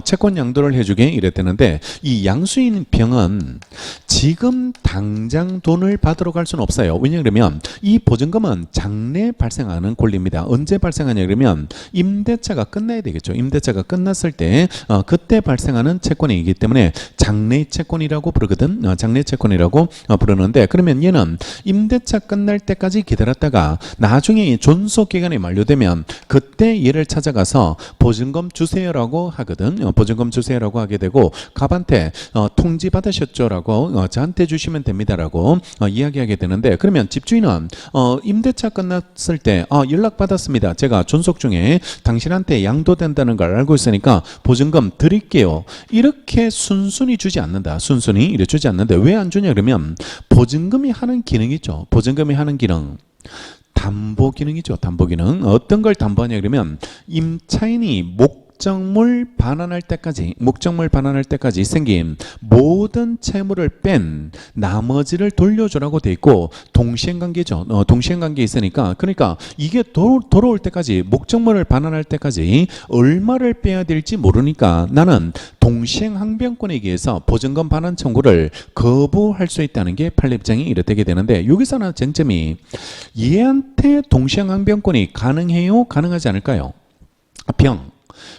Speaker 1: 채권 양도를 해주게 이랬다는데, 이 양수인 병은 지금 당장 돈을 받으러 갈 수는 없어요. 왜냐하면 이 보증금은 장래 발생하는 권리입니다. 언제 발생하냐 그러면 임대차가 끝나야 되겠죠. 임대차가 끝났을 때 그때 발생하는 채권이기 때문에 장래 채권이라고 부르거든. 장래 채권이라고 부르는데, 그러면 얘는 임대차 끝날 때까지 기다렸다가 나중에 존속 기간이 만료되면 그때 얘를 찾아가서 보증금 주세요라고 하거든. 보증금 주세요라고 하게 되고, 갑한테 통지 받으셨죠라고 저한테 주시면 됩니다라고 이야기하게 되는데, 그러면 집주인은 임대차 끝났을 때 연락 받았습니다. 제가 존속 중에 당신한테 양도된다는 걸 알고 있으니까 보증금 드릴게요. 이렇게 순순히 주지 않는다. 순순히 이래 주지 않는데, 왜 안 주냐 그러면 보증금이 하는 기능이죠. 보증금이 하는 기능. 담보 기능이죠. 담보 기능. 어떤 걸 담보하냐 그러면 임차인이 목적물 반환할 때까지 생긴 모든 채무를 뺀 나머지를 돌려주라고 돼 있고 동시행관계죠. 동시행관계 있으니까 그러니까 이게 돌아올 때까지 목적물을 반환할 때까지 얼마를 빼야 될지 모르니까 나는 동시행항변권에 의해서 보증금 반환 청구를 거부할 수 있다는 게 판례입장이 이렇게 되는데 여기서는 쟁점이 얘한테 동시행항변권이 가능해요? 가능하지 않을까요?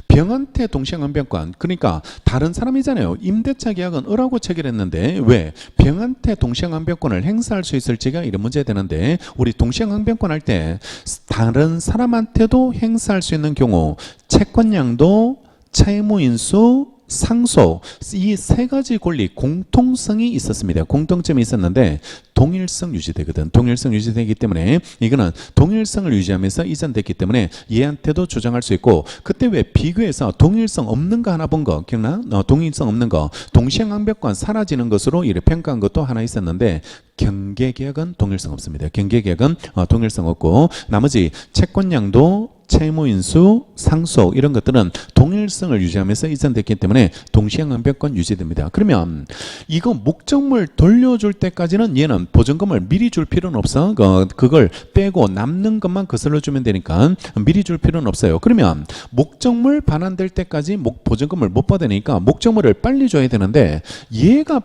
Speaker 1: 병한테 동시행항변권 그러니까 다른 사람이잖아요. 임대차 계약은 을하고 체결했는데 왜 병한테 동시행항변권을 행사할 수 있을지가 이런 문제가 되는데 우리 동시행항변권 할 때 다른 사람한테도 행사할 수 있는 경우 채권양도 채무인수 상속 이 세 가지 권리 공통성이 있었습니다. 공통점이 있었는데 동일성 유지되거든. 동일성 유지되기 때문에 이거는 동일성을 유지하면서 이전됐기 때문에 얘한테도 주장할 수 있고 그때 왜 비교해서 동일성 없는 거 하나 본 거 기억나? 동일성 없는 거 동시행항변권 사라지는 것으로 이렇게 평가한 것도 하나 있었는데 경계계약은 동일성 없습니다. 경계계약은 동일성 없고 나머지 채권량도 채무인수, 상속 이런 것들은 동일성을 유지하면서 이전됐기 때문에 동시행항변권 유지됩니다. 그러면 이거 목적물 돌려줄 때까지는 얘는 보증금을 미리 줄 필요는 없어. 그걸 빼고 남는 것만 거슬러 주면 되니까 미리 줄 필요는 없어요. 그러면 목적물 반환될 때까지 보증금을 못 받으니까 목적물을 빨리 줘야 되는데 얘가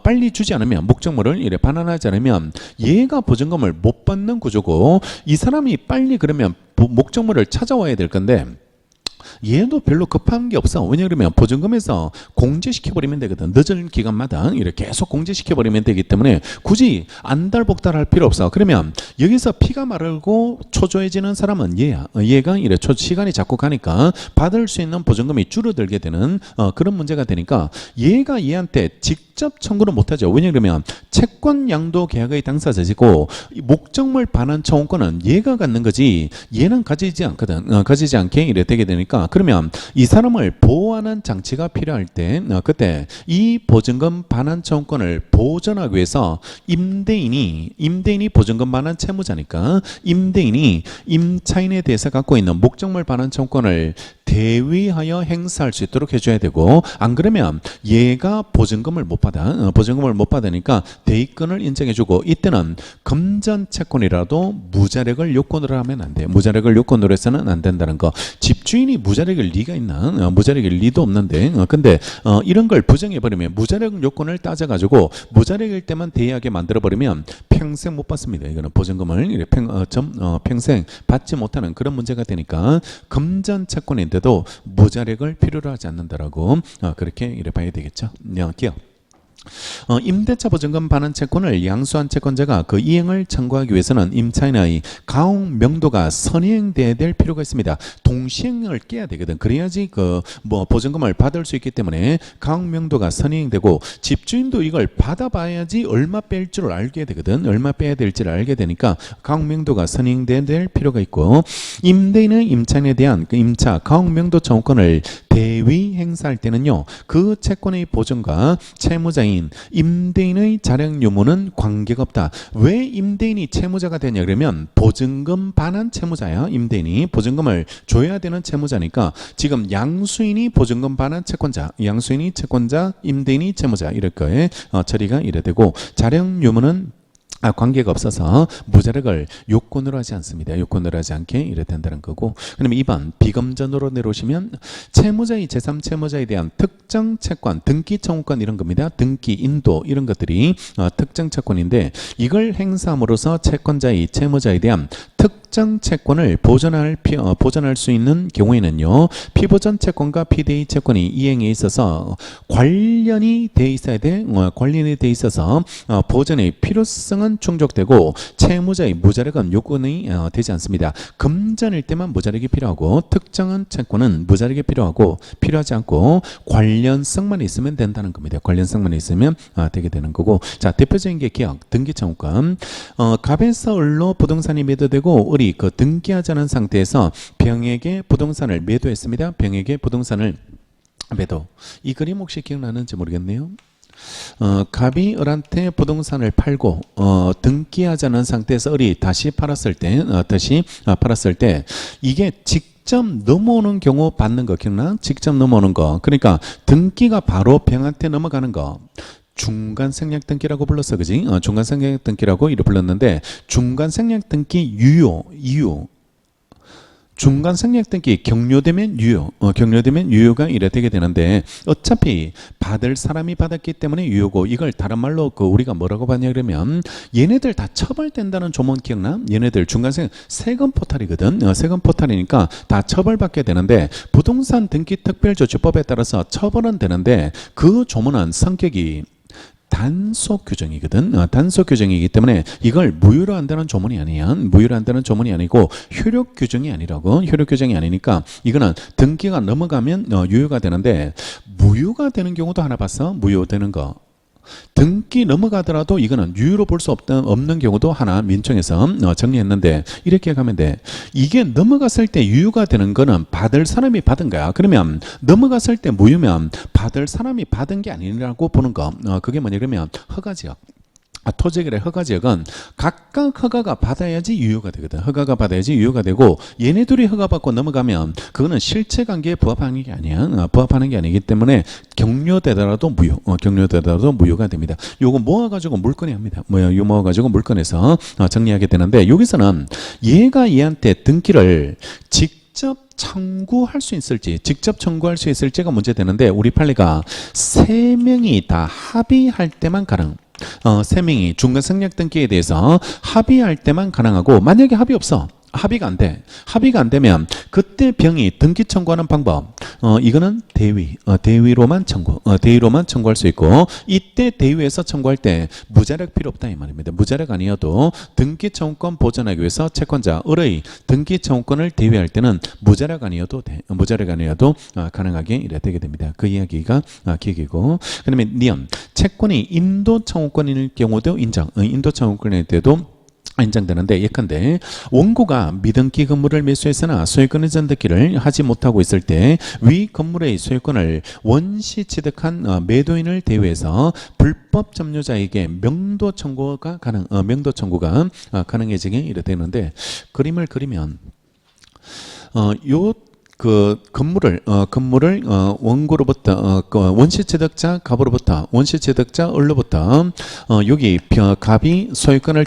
Speaker 1: 빨리 주지 않으면 목적물을 이래 반환하지 않으면 얘가 보증금을 못 받는 구조고 이 사람이 빨리 그러면 목적물을 찾아와야 될 건데 얘도 별로 급한 게 없어. 왜냐하면 보증금에서 공제시켜버리면 되거든. 늦은 기간마다 이렇게 계속 공제시켜버리면 되기 때문에 굳이 안달복달할 필요 없어. 그러면 여기서 피가 마르고 초조해지는 사람은 얘야. 얘가 이래 시간이 자꾸 가니까 받을 수 있는 보증금이 줄어들게 되는 그런 문제가 되니까 얘가 얘한테 직접 청구를 못하죠. 왜냐하면 채권 양도 계약의 당사자이고 목적물 반환 청구권은 얘가 갖는 거지 얘는 가지지 않거든. 가지지 않게 이래 되게 되니까 그러면 이 사람을 보호하는 장치가 필요할 때 그때 이 보증금 반환 청구권을 보전하기 위해서 임대인이 보증금 반환 채무자니까 임대인이 임차인에 대해서 갖고 있는 목적물 반환 청구권을 대위하여 행사할 수 있도록 해줘야 되고 안 그러면 얘가 보증금을 못 받으니까 대위권을 인정해주고 이때는 금전 채권이라도 무자력을 요건으로 하면 안 돼. 무자력을 요건으로 해서는 안 된다는 거. 집주인이 무자력일 리가 있나? 무자력일 리도 없는데 근데 이런 걸 부정해버리면 무자력 요건을 따져가지고 무자력일 때만 대위하게 만들어버리면 평생 못 받습니다. 이거는 보증금을 평생 받지 못하는 그런 문제가 되니까 금전 채권인데도 무자력을 필요로 하지 않는다라고 그렇게 이래 봐야 되겠죠. 기억. 임대차 보증금 반환 채권을 양수한 채권자가 그 이행을 청구하기 위해서는 임차인의 가용 명도가 선행돼야 될 필요가 있습니다. 동시행을 깨야 되거든. 그래야지 보증금을 받을 수 있기 때문에 가용 명도가 선행되고 집주인도 이걸 받아봐야지 얼마 뺄 줄 알게 되거든. 얼마 빼야 될지를 알게 되니까 가용 명도가 선행돼야 될 필요가 있고 임대인은 임차인에 대한 임차 가용 명도 청구권을 대위 행사할 때는요. 그 채권의 보증과 채무자인 임대인의 자력 유무는 관계가 없다. 왜 임대인이 채무자가 되냐 그러면 보증금 반환 채무자야. 임대인이 보증금을 줘야 되는 채무자니까 지금 양수인이 보증금 반환 채권자, 양수인이 채권자, 임대인이 채무자 이럴 거에 처리가 이래 되고 자력 유무는 관계가 없어서 무자력을 요건으로 하지 않습니다. 요건으로 하지 않게 이래 된다는 거고. 그러면 2번 비검전으로 내려오시면 채무자의 제3채무자에 대한 특정 채권, 등기 청구권 이런 겁니다. 등기, 인도 이런 것들이 특정 채권인데 이걸 행사함으로써 채권자의 채무자에 대한 특정 채권을 보전할 수 있는 경우에는요. 피보전 채권과 피대의 채권이 이행에 있어서 관련이 돼 있어야 돼. 관련이 돼 있어서 보전의 필요성은 충족되고 채무자의 무자력은 요건이 되지 않습니다. 금전일 때만 무자력이 필요하고 특정한 채권은 무자력이 필요하지 않고 관련성만 있으면 된다는 겁니다. 관련성만 있으면 되게 되는 거고. 자, 대표적인 게 기억, 등기청구권. 갑에서 을로 부동산이 매도되고 을이 그 등기하지 않은 상태에서 병에게 부동산을 매도했습니다. 병에게 부동산을 매도. 이 그림 혹시 기억나는지 모르겠네요. 갑이 을한테 부동산을 팔고 등기하지 않은 상태에서 을이 다시 팔았을 때 이게 직접 넘어오는 경우 받는 거 기억나? 직접 넘어오는 거. 그러니까 등기가 바로 병한테 넘어가는 거. 중간 생략 등기라고 불렀어, 그지? 중간 생략 등기라고 이를 불렀는데 중간 생략 등기 이유. 중간 생략 등기 격려되면 유효가 이래 되게 되는데 어차피 받을 사람이 받았기 때문에 유효고 이걸 다른 말로 우리가 뭐라고 봤냐 그러면 얘네들 다 처벌된다는 조문 기억나? 얘네들 중간 세금 포탈이거든. 세금 포탈이니까 다 처벌받게 되는데 부동산 등기 특별조치법에 따라서 처벌은 되는데 그 조문은 성격이 단속 규정이거든. 단속 규정이기 때문에 이걸 무효로 한다는 조문이 아니야. 무효로 한다는 조문이 아니고 효력 규정이 아니라고. 효력 규정이 아니니까 이거는 등기가 넘어가면 유효가 되는데 무효가 되는 경우도 하나 봤어. 무효되는 거. 등기 넘어가더라도 이거는 유효로 볼 수 없는 경우도 하나 민청에서 정리했는데 이렇게 가면 돼. 이게 넘어갔을 때 유효가 되는 거는 받을 사람이 받은 거야. 그러면 넘어갔을 때 무효면 받을 사람이 받은 게 아니라고 보는 거. 그게 뭐냐 그러면 허가지역. 토지거래 허가지역은 각각 허가가 받아야지 유효가 되거든. 허가가 받아야지 유효가 되고 얘네 둘이 허가받고 넘어가면 그거는 실체관계에 부합하는 게 아니야. 부합하는 게 아니기 때문에 격려되더라도 무효가 됩니다. 요거 모아가지고 물건에 합니다. 요 모아가지고 물건에서 정리하게 되는데 여기서는 얘가 얘한테 등기를 직접 청구할 수 있을지가 문제되는데 우리 판례가 3명이 다 합의할 때만 가능. 3명이 중간 생략 등기에 대해서 합의할 때만 가능하고 만약에 합의가 안 돼. 합의가 안 되면 그때 병이 등기 청구하는 방법. 이거는 대위로만 청구할 수 있고 이때 대위에서 청구할 때 무자력 필요 없다 이 말입니다. 무자력 아니어도 등기 청구권 보전하기 위해서 채권자 을의 등기 청구권을 대위할 때는 무자력 아니어도 가능하게 이래 되게 됩니다. 그 이야기가 기기고 그다음에 니은 채권이 인도 청구권일 경우도 인도 청구권일 때도 인정되는데 예컨대 원고가 미등기 건물을 매수해서나 소유권 이전 등기를 하지 못하고 있을 때 위 건물의 소유권을 원시 취득한 매도인을 대위해서 불법 점유자에게 명도 청구가 가능해지게 이래 되는데 그림을 그리면 건물을 원고로부터 원시취득자 갑으로부터 을로부터 여기 갑이 소유권을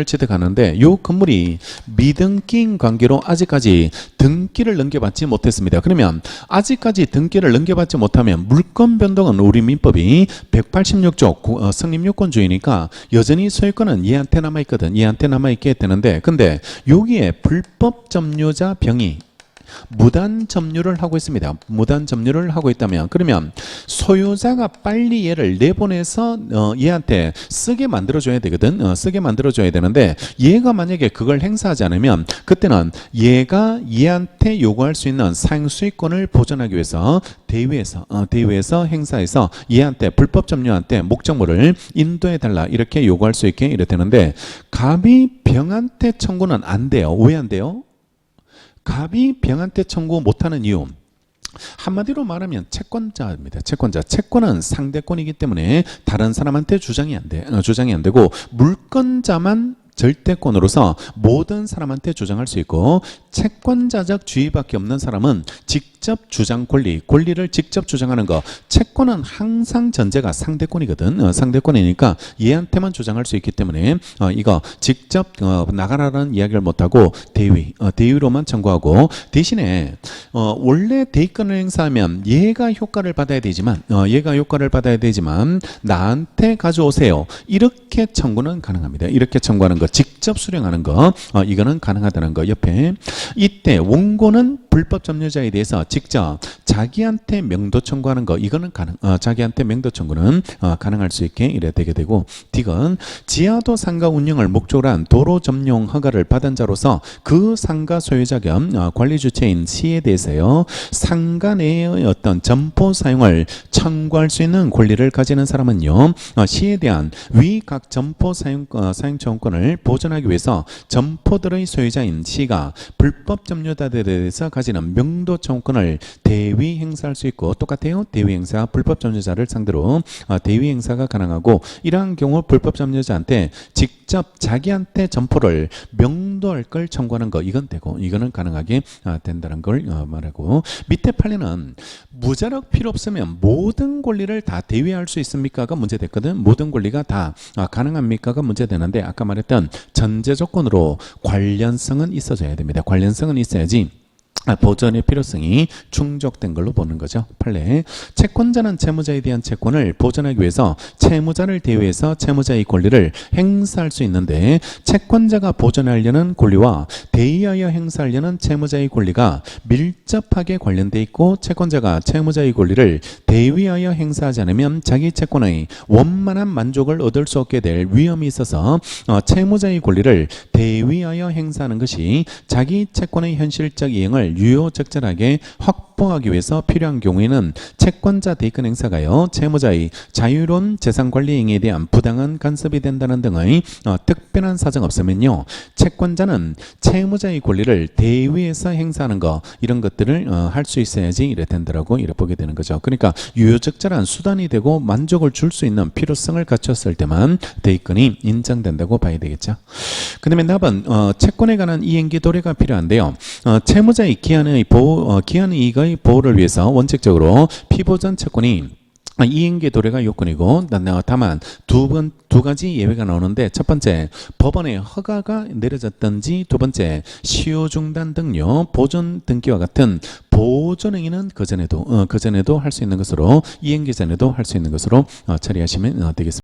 Speaker 1: 취득하는데 요 건물이 미등기인 관계로 아직까지 등기를 넘겨받지 못했습니다. 그러면 아직까지 등기를 넘겨받지 못하면 물권 변동은 우리 민법이 186조 성립요건주의니까 여전히 소유권은 얘한테 남아있게 되는데 근데 여기에 불법 점유자 병이 무단 점유를 하고 있습니다. 무단 점유를 하고 있다면 그러면 소유자가 빨리 얘를 내보내서 얘한테 쓰게 만들어줘야 되거든. 쓰게 만들어줘야 되는데 얘가 만약에 그걸 행사하지 않으면 그때는 얘가 얘한테 요구할 수 있는 사용수익권을 보존하기 위해서 대위에서 행사해서 얘한테 불법 점유한테 목적물을 인도해달라 이렇게 요구할 수 있게 이래 되는데 갑이 병한테 청구는 안 돼요. 왜 안 돼요? 갑이 병한테 청구 못하는 이유 한마디로 말하면 채권자입니다. 채권은 상대권이기 때문에 다른 사람한테 주장이 안 되고 물권자만 절대권으로서 모든 사람한테 주장할 수 있고 채권자적 주의밖에 없는 사람은 직접 주장 권리를 직접 주장하는 거. 채권은 항상 전제가 상대권이거든. 상대권이니까 얘한테만 주장할 수 있기 때문에 이거 직접 나가라는 이야기를 못하고 대위로만 청구하고 대신에 원래 대위권을 행사하면 얘가 효과를 받아야 되지만 나한테 가져오세요. 이렇게 청구는 가능합니다. 이렇게 청구하는 거 직접 수령하는 거 이거는 가능하다는 거 옆에 이때 원고는 불법 점유자에 대해서 직접 자기한테 명도 청구하는 거 이거는 자기한테 명도 청구는 가능할 수 있게 이래 되게 되고 D건 지하도 상가 운영을 목적으로 한 도로 점용 허가를 받은 자로서 그 상가 소유자 겸 관리 주체인 시에 대해서요 상가 내의 어떤 점포 사용을 청구할 수 있는 권리를 가지는 사람은요 시에 대한 위 각 점포 사용 청구권을 보존하기 위해서 점포들의 소유자인 시가 불법 점유자들에 대해서 가지는 명도 청구권을 채권을 대위 행사할 수 있고 똑같아요. 대위 행사 불법 점유자를 상대로 대위 행사가 가능하고 이러한 경우 불법 점유자한테 직접 자기한테 점포를 명도할 걸 청구하는 거 이건 되고 이거는 가능하게 된다는 걸 말하고 밑에 판례는 무자력 필요 없으면 모든 권리를 다 대위할 수 있습니까가 문제됐거든. 모든 권리가 다 가능합니까가 문제되는데 아까 말했던 전제 조건으로 관련성은 있어줘야 됩니다. 관련성은 있어야지 보전의 필요성이 충족된 걸로 보는 거죠. 판례. 채권자는 채무자에 대한 채권을 보전하기 위해서 채무자를 대위해서 채무자의 권리를 행사할 수 있는데 채권자가 보전하려는 권리와 대위하여 행사하려는 채무자의 권리가 밀접하게 관련돼 있고 채권자가 채무자의 권리를 대위하여 행사하지 않으면 자기 채권의 원만한 만족을 얻을 수 없게 될 위험이 있어서 채무자의 권리를 대위하여 행사하는 것이 자기 채권의 현실적 이행을 유효적절하게 확보하기 위해서 필요한 경우에는 채권자 대권 행사가요 채무자의 자유로운 재산관리 행위에 대한 부당한 간섭이 된다는 등의 특별한 사정 없으면요 채권자는 채무자의 권리를 대위해서 행사하는 거 이런 것들을 할 수 있어야지 이래 된다라고 이래 보게 되는 거죠. 그러니까 유효적절한 수단이 되고 만족을 줄 수 있는 필요성을 갖췄을 때만 대권이 인정된다고 봐야 되겠죠. 그 다음에 답은 채권에 관한 이행기 도래가 필요한데요. 채무자의 기한의 이익의 보호를 위해서 원칙적으로 피보전 채권이 이행기 도래가 요건이고 다만 두 가지 예외가 나오는데 첫 번째 법원의 허가가 내려졌든지 두 번째 시효 중단 등요 보존 등기와 같은 보존 행위는 그 전에도 할 수 있는 것으로 이행기 전에도 할 수 있는 것으로 처리하시면 되겠습니다.